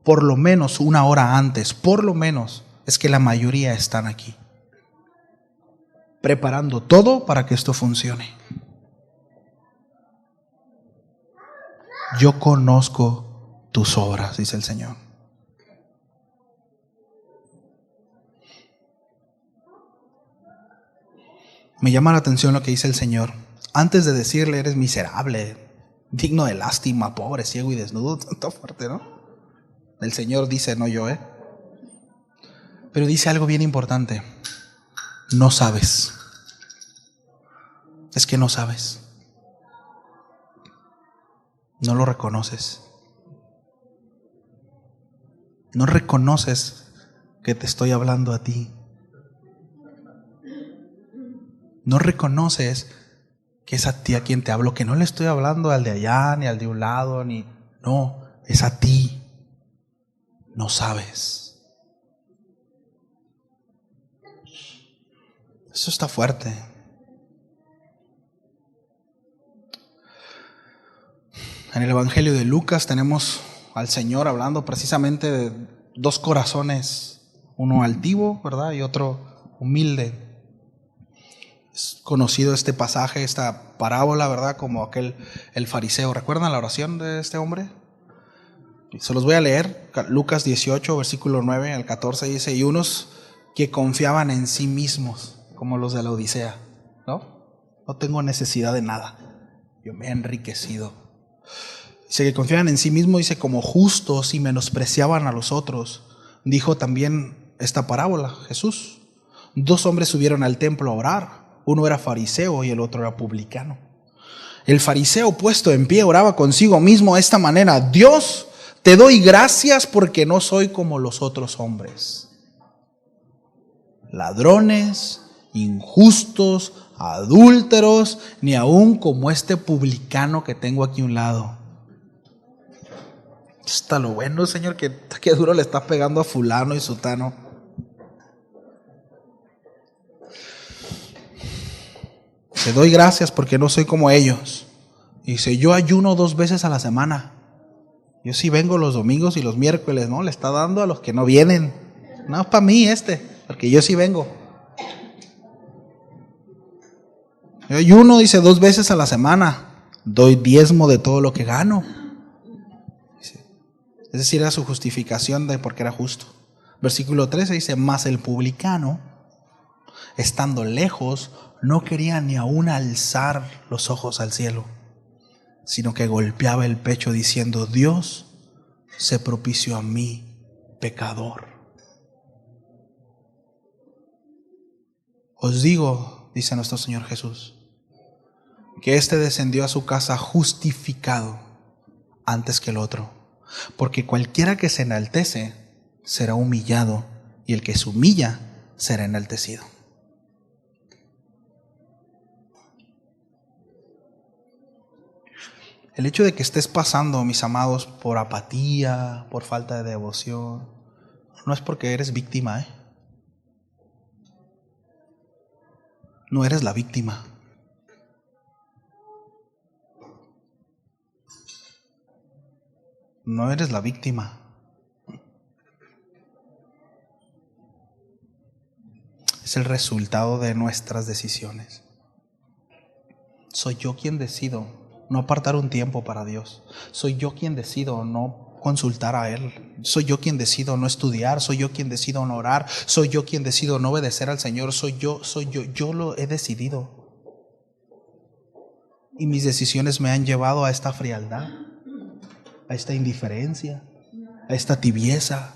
Por lo menos 1 hora antes, por lo menos, es que la mayoría están aquí. Preparando todo para que esto funcione. Yo conozco tus obras, dice el Señor. Me llama la atención lo que dice el Señor. antes de decirle eres miserable, digno de lástima, pobre, ciego y desnudo, tanto fuerte, ¿no? El Señor dice, no yo, Pero dice algo bien importante. No sabes. Es que no sabes. No lo reconoces. No reconoces que te estoy hablando a ti. No reconoces que es a ti a quien te hablo, que no le estoy hablando al de allá, ni al de un lado, no, es a ti. No sabes. Eso está fuerte. En el Evangelio de Lucas tenemos al Señor hablando precisamente de dos corazones, uno altivo, ¿verdad? Y otro humilde. Es conocido este pasaje, esta parábola, ¿verdad? Como el fariseo. ¿Recuerdan la oración de este hombre? Se los voy a leer. Lucas 18, versículo 9 al 14 dice, y unos que confiaban en sí mismos, como los de la Odisea, ¿no? No tengo necesidad de nada. Yo me he enriquecido. Dice que confiaban en sí mismos, dice, como justos y menospreciaban a los otros. Dijo también esta parábola, Jesús. 2 hombres subieron al templo a orar. Uno era fariseo y el otro era publicano. El fariseo, puesto en pie, oraba consigo mismo de esta manera: Dios, te doy gracias porque no soy como los otros hombres, ladrones, injustos, adúlteros, ni aún como este publicano que tengo aquí a un lado. Está lo bueno, Señor, que duro le está pegando a fulano y sutano. Te doy gracias porque no soy como ellos. Dice, yo ayuno 2 veces a la semana. Yo sí vengo los domingos y los miércoles, ¿no? Le está dando a los que no vienen. No es para mí porque yo sí vengo. Yo ayuno, dice, 2 veces a la semana. Doy diezmo de todo lo que gano. Dice, es decir, era su justificación de porque era justo. Versículo 13 dice, mas el publicano, estando lejos, no quería ni aún alzar los ojos al cielo, sino que golpeaba el pecho diciendo, Dios, sé propicio a mí, pecador. Os digo, dice nuestro Señor Jesús, que éste descendió a su casa justificado antes que el otro, porque cualquiera que se enaltece será humillado, y el que se humilla será enaltecido. El hecho de que estés pasando, mis amados, por apatía, por falta de devoción, no es porque eres víctima, No eres la víctima. No eres la víctima. Es el resultado de nuestras decisiones. Soy yo quien decido no apartar un tiempo para Dios. Soy yo quien decido no consultar a Él. Soy yo quien decido no estudiar. Soy yo quien decido no orar. Soy yo quien decido no obedecer al Señor. Soy yo. Yo lo he decidido. Y mis decisiones me han llevado a esta frialdad, a esta indiferencia, a esta tibieza.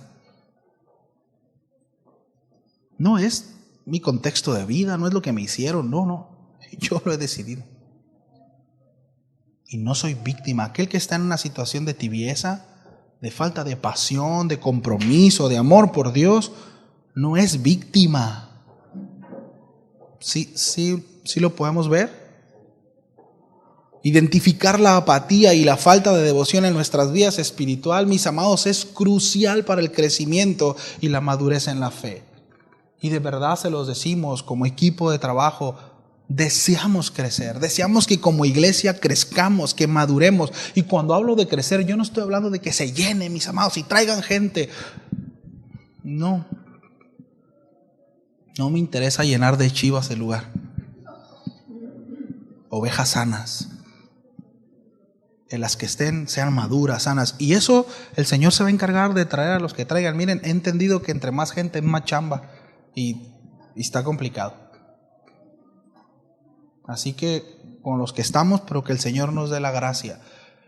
No es mi contexto de vida, no es lo que me hicieron, no. Yo lo he decidido. Y no soy víctima. Aquel que está en una situación de tibieza, de falta de pasión, de compromiso, de amor por Dios, no es víctima. Sí lo podemos ver. Identificar la apatía y la falta de devoción en nuestras vidas espiritual, mis amados, es crucial para el crecimiento y la madurez en la fe. Y de verdad se los decimos como equipo de trabajo, deseamos crecer, deseamos que como iglesia crezcamos, que maduremos. Y cuando hablo de crecer, yo no estoy hablando de que se llene, mis amados, y traigan gente. No me interesa llenar de chivas el lugar. Ovejas sanas, en las que sean maduras, sanas. Y eso el Señor se va a encargar de traer a los que traigan. Miren, he entendido que entre más gente es más chamba y está complicado. Así que con los que estamos, pero que el Señor nos dé la gracia.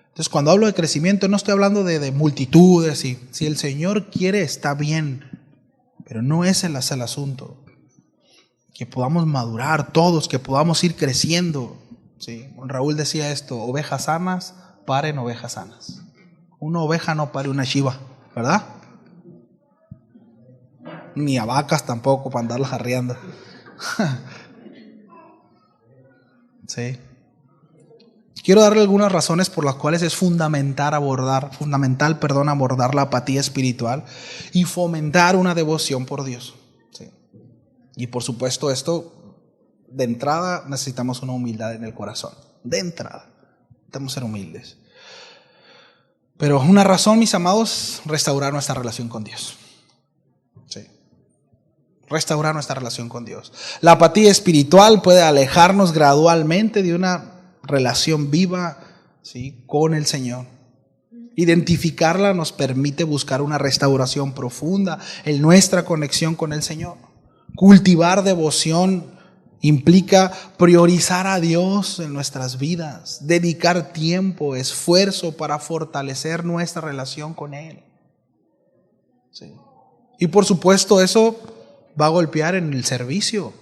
Entonces, cuando hablo de crecimiento, no estoy hablando de multitudes. Y si el Señor quiere, está bien, pero no ese es el asunto. Que podamos madurar todos, que podamos ir creciendo. Sí, Raúl decía esto: ovejas sanas paren ovejas sanas. Una oveja no pare una chiva, ¿verdad? Ni a vacas tampoco para andarlas arreando. Sí. Quiero darle algunas razones por las cuales es fundamental abordar la apatía espiritual y fomentar una devoción por Dios. Sí. Y por supuesto esto, de entrada necesitamos una humildad en el corazón. De entrada, necesitamos ser humildes. Pero una razón, mis amados, restaurar nuestra relación con Dios. Sí. Restaurar nuestra relación con Dios. La apatía espiritual puede alejarnos gradualmente de una relación viva, ¿sí?, con el Señor. Identificarla nos permite buscar una restauración profunda en nuestra conexión con el Señor. Cultivar devoción implica priorizar a Dios en nuestras vidas, dedicar tiempo, esfuerzo para fortalecer nuestra relación con Él. Sí. Y por supuesto eso va a golpear en el servicio,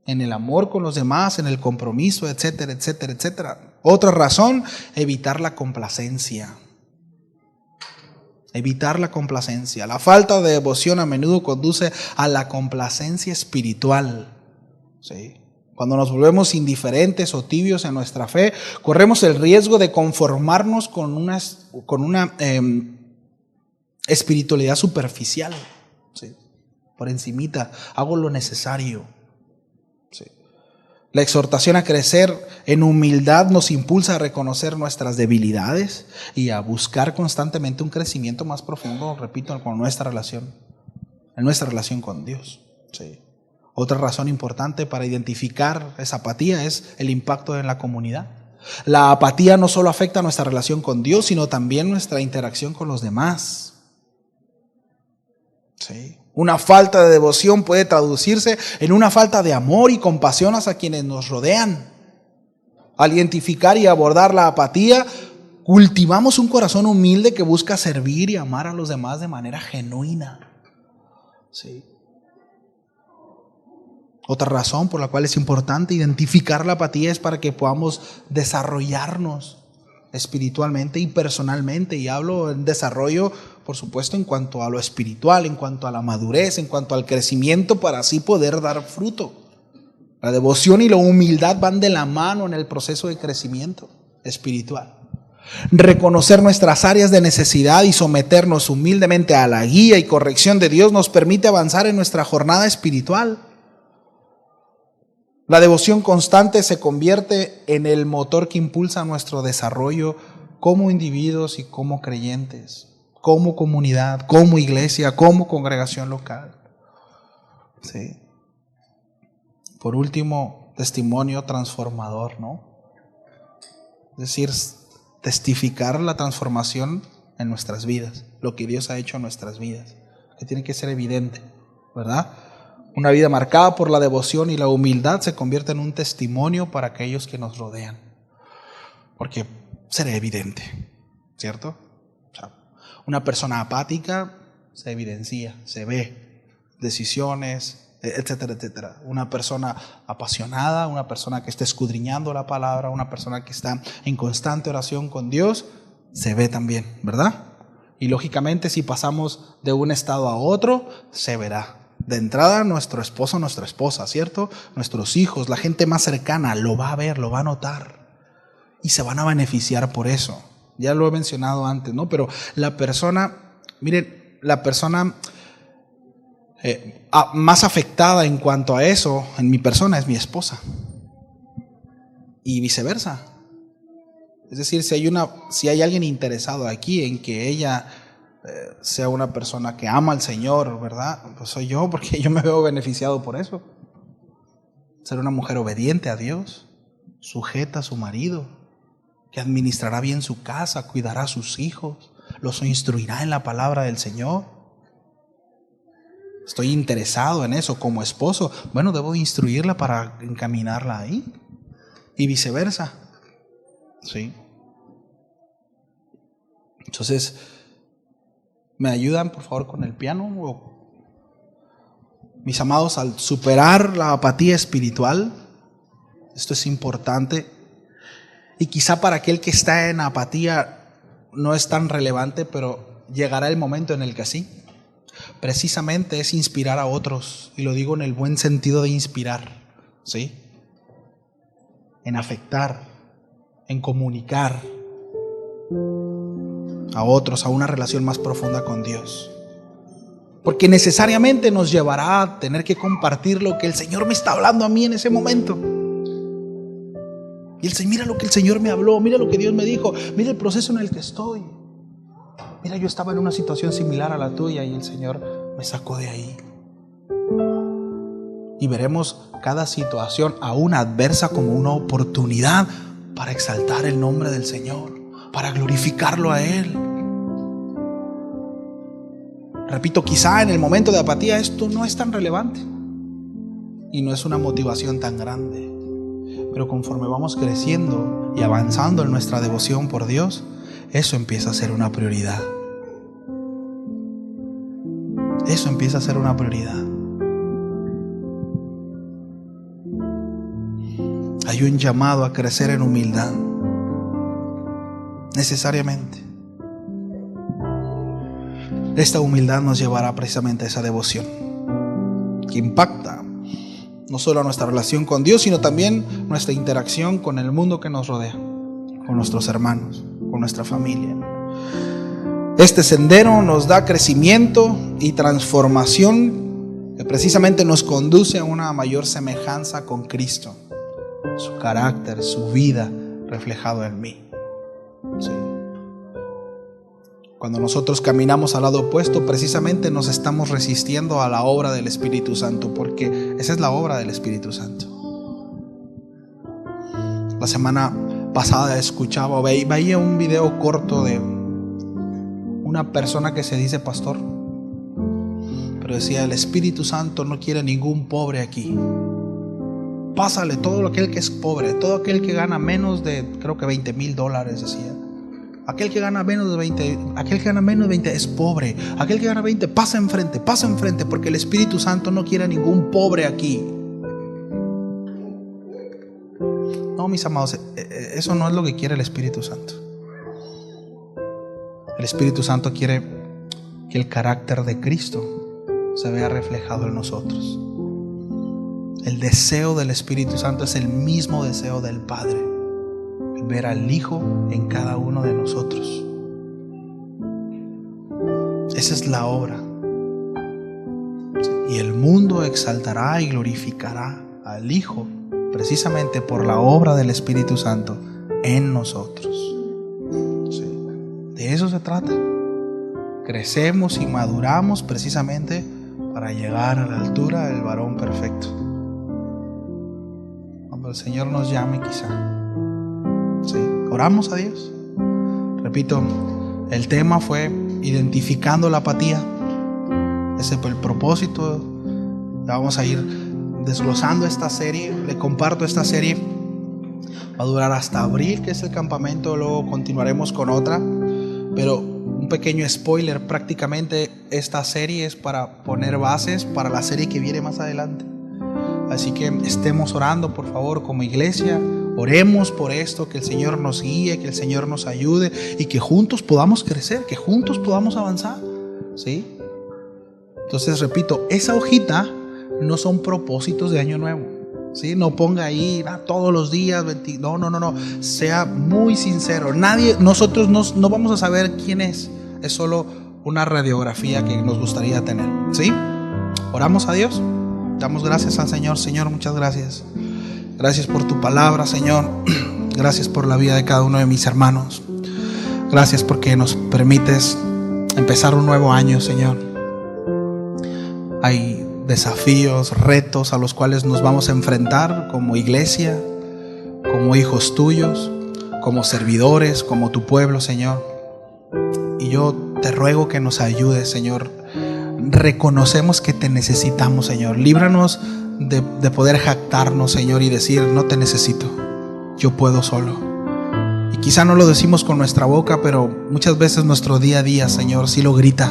en el amor con los demás, en el compromiso, etcétera, etcétera, etcétera. Otra razón, evitar la complacencia. Evitar la complacencia. La falta de devoción a menudo conduce a la complacencia espiritual. ¿Sí? Cuando nos volvemos indiferentes o tibios en nuestra fe, corremos el riesgo de conformarnos con una espiritualidad superficial. ¿Sí? Por encimita, hago lo necesario. Sí. La exhortación a crecer en humildad nos impulsa a reconocer nuestras debilidades y a buscar constantemente un crecimiento más profundo, repito, con nuestra relación con Dios. Sí. Otra razón importante para identificar esa apatía es el impacto en la comunidad. La apatía no solo afecta nuestra relación con Dios, sino también nuestra interacción con los demás. Sí. Una falta de devoción puede traducirse en una falta de amor y compasión hacia quienes nos rodean. Al identificar y abordar la apatía, cultivamos un corazón humilde que busca servir y amar a los demás de manera genuina. Sí. Otra razón por la cual es importante identificar la apatía es para que podamos desarrollarnos espiritualmente y personalmente. Y hablo en desarrollo, por supuesto, en cuanto a lo espiritual, en cuanto a la madurez, en cuanto al crecimiento, para así poder dar fruto. La devoción y la humildad van de la mano en el proceso de crecimiento espiritual. Reconocer nuestras áreas de necesidad y someternos humildemente a la guía y corrección de Dios nos permite avanzar en nuestra jornada espiritual. La devoción constante se convierte en el motor que impulsa nuestro desarrollo como individuos y como creyentes, como comunidad, como iglesia, como congregación local. Sí. Por último, testimonio transformador, ¿no? Es decir, testificar la transformación en nuestras vidas, lo que Dios ha hecho en nuestras vidas, que tiene que ser evidente, ¿verdad? Una vida marcada por la devoción y la humildad se convierte en un testimonio para aquellos que nos rodean, porque será evidente, ¿cierto? O sea, una persona apática se evidencia, se ve, decisiones, etcétera, etcétera. Una persona apasionada, una persona que está escudriñando la palabra, una persona que está en constante oración con Dios, se ve también, ¿verdad? Y lógicamente si pasamos de un estado a otro, se verá. De entrada, nuestro esposo, nuestra esposa, ¿cierto? Nuestros hijos, la gente más cercana lo va a ver, lo va a notar y se van a beneficiar por eso. Ya lo he mencionado antes, ¿no? Pero la persona, miren, la persona más afectada en cuanto a eso, en mi persona, es mi esposa. Y viceversa. Es decir, si hay alguien interesado aquí en que ella sea una persona que ama al Señor, ¿verdad? Pues soy yo, porque yo me veo beneficiado por eso. Ser una mujer obediente a Dios, sujeta a su marido, que administrará bien su casa, cuidará a sus hijos, los instruirá en la palabra del Señor. Estoy interesado en eso como esposo. Bueno, debo instruirla para encaminarla ahí. y viceversa. ¿Sí? Entonces, ¿me ayudan por favor con el piano? Mis amados, al superar la apatía espiritual, esto es importante, y quizá para aquel que está en apatía no es tan relevante, pero llegará el momento en el que sí. Precisamente es inspirar a otros, y lo digo en el buen sentido de inspirar, ¿sí? En afectar, en comunicar a otros a una relación más profunda con Dios. Porque necesariamente nos llevará a tener que compartir lo que el Señor me está hablando a mí en ese momento. Y mira lo que el Señor me habló, mira lo que Dios me dijo, mira el proceso en el que estoy. Mira, yo estaba en una situación similar a la tuya y el Señor me sacó de ahí. Y veremos cada situación, aún adversa, como una oportunidad para exaltar el nombre del Señor, para glorificarlo a Él. Repito, quizá en el momento de apatía esto no es tan relevante y no es una motivación tan grande. Pero conforme vamos creciendo y avanzando en nuestra devoción por Dios, eso empieza a ser una prioridad. Eso empieza a ser una prioridad. Hay un llamado a crecer en humildad, necesariamente. Esta humildad nos llevará precisamente a esa devoción que impacta no solo a nuestra relación con Dios, sino también nuestra interacción con el mundo que nos rodea, con nuestros hermanos, con nuestra familia. Este sendero nos da crecimiento y transformación que precisamente nos conduce a una mayor semejanza con Cristo, su carácter, su vida reflejado en mí. Sí. Cuando nosotros caminamos al lado opuesto, precisamente nos estamos resistiendo a la obra del Espíritu Santo, porque esa es la obra del Espíritu Santo. La semana pasada veía un video corto de una persona que se dice pastor, pero decía: el Espíritu Santo no quiere ningún pobre aquí. Pásale todo aquel que es pobre, todo aquel que gana menos de, creo que $20,000, decía. Aquel que gana menos de 20 es pobre. Aquel que gana 20, pasa enfrente, porque el Espíritu Santo no quiere ningún pobre aquí. No, mis amados, eso no es lo que quiere el Espíritu Santo. El Espíritu Santo quiere que el carácter de Cristo se vea reflejado en nosotros. El deseo del Espíritu Santo es el mismo deseo del Padre. Ver al Hijo en cada uno de nosotros. Esa es la obra. Y el mundo exaltará y glorificará al Hijo precisamente por la obra del Espíritu Santo en nosotros. Sí. De eso se trata. Crecemos y maduramos precisamente para llegar a la altura del varón perfecto. Cuando el Señor nos llame, quizá. Sí, oramos a Dios. Repito, el tema fue identificando la apatía. Ese fue el propósito. Vamos a ir desglosando esta serie. Le comparto esta serie. Va a durar hasta abril, que es el campamento. Luego continuaremos con otra. Pero un pequeño spoiler: prácticamente esta serie es para poner bases para la serie que viene más adelante. Así que estemos orando, por favor, como iglesia. Oremos por esto, que el Señor nos guíe, que el Señor nos ayude y que juntos podamos crecer, que juntos podamos avanzar. ¿Sí? Entonces, repito, esa hojita no son propósitos de año nuevo. ¿Sí? No ponga ahí todos los días. No. Sea muy sincero. Nosotros no vamos a saber quién es. Es solo una radiografía que nos gustaría tener. ¿Sí? Oramos a Dios. Damos gracias al Señor. Señor, muchas gracias. Gracias por tu palabra, Señor. Gracias por la vida de cada uno de mis hermanos. Gracias porque nos permites empezar un nuevo año, Señor. Hay desafíos, retos a los cuales nos vamos a enfrentar como iglesia, como hijos tuyos, como servidores, como tu pueblo, Señor. Y yo te ruego que nos ayudes, Señor. Reconocemos que te necesitamos, Señor. Líbranos de poder jactarnos, Señor, y decir: no te necesito. yo puedo solo. Y quizá no lo decimos con nuestra boca, pero muchas veces nuestro día a día, Señor, sí lo grita,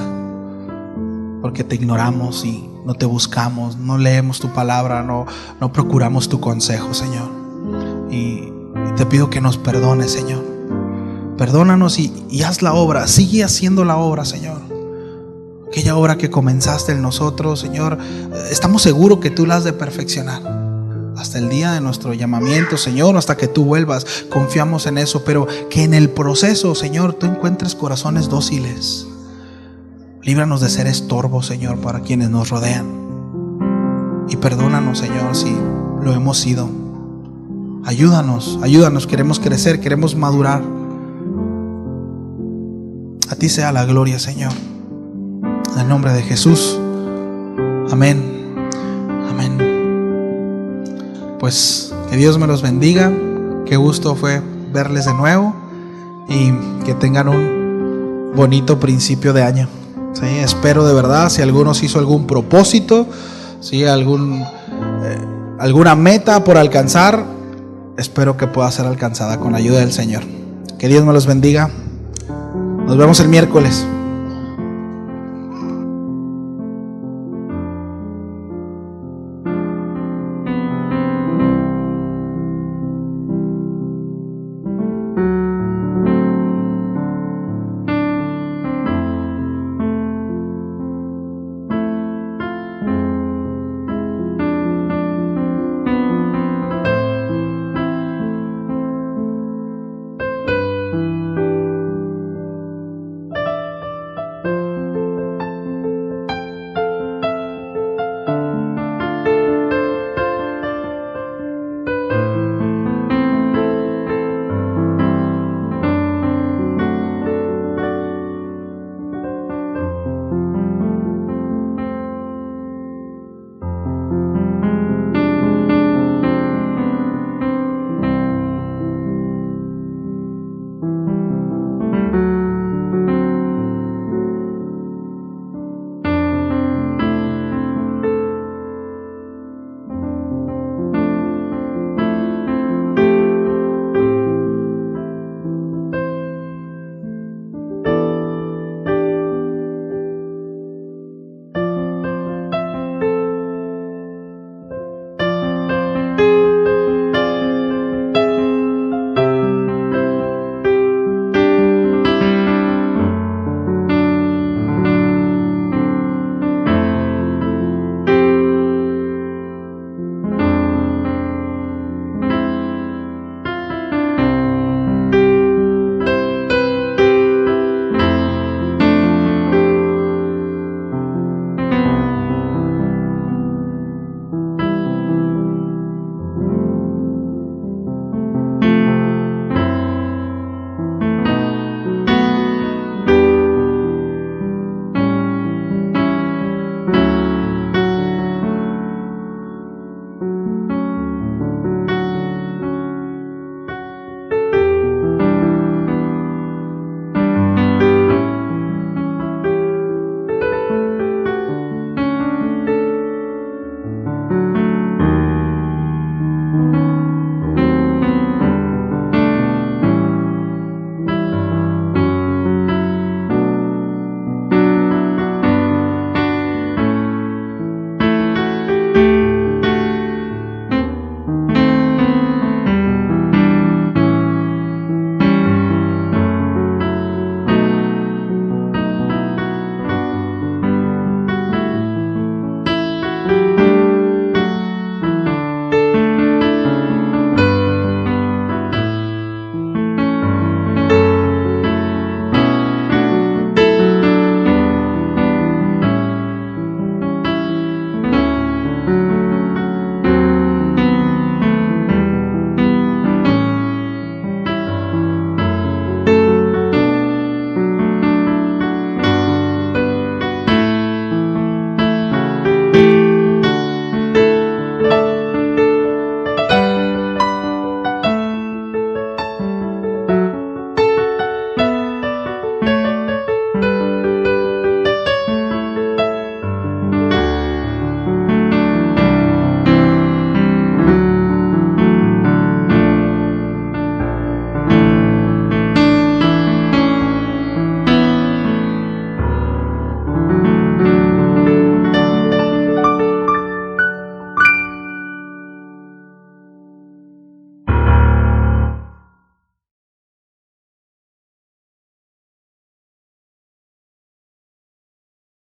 porque te ignoramos y no te buscamos, no leemos tu palabra, no procuramos tu consejo, Señor. Y te pido que nos perdones, Señor. Perdónanos y haz la obra, sigue haciendo la obra, Señor. Aquella obra que comenzaste en nosotros, Señor, estamos seguros que tú la has de perfeccionar hasta el día de nuestro llamamiento, Señor, hasta que tú vuelvas. Confiamos en eso, pero que en el proceso, Señor, tú encuentres corazones dóciles. Líbranos de ser estorbo, Señor, para quienes nos rodean. Y perdónanos, Señor, si lo hemos sido. Ayúdanos, queremos crecer, queremos madurar. A ti sea la gloria, Señor. En el nombre de Jesús. Amén. Amén. Pues que Dios me los bendiga. Qué gusto fue verles de nuevo. Y que tengan un bonito principio de año. Sí, espero de verdad, si alguno hizo algún propósito, si alguna meta por alcanzar, espero que pueda ser alcanzada con la ayuda del Señor. Que Dios me los bendiga. Nos vemos el miércoles.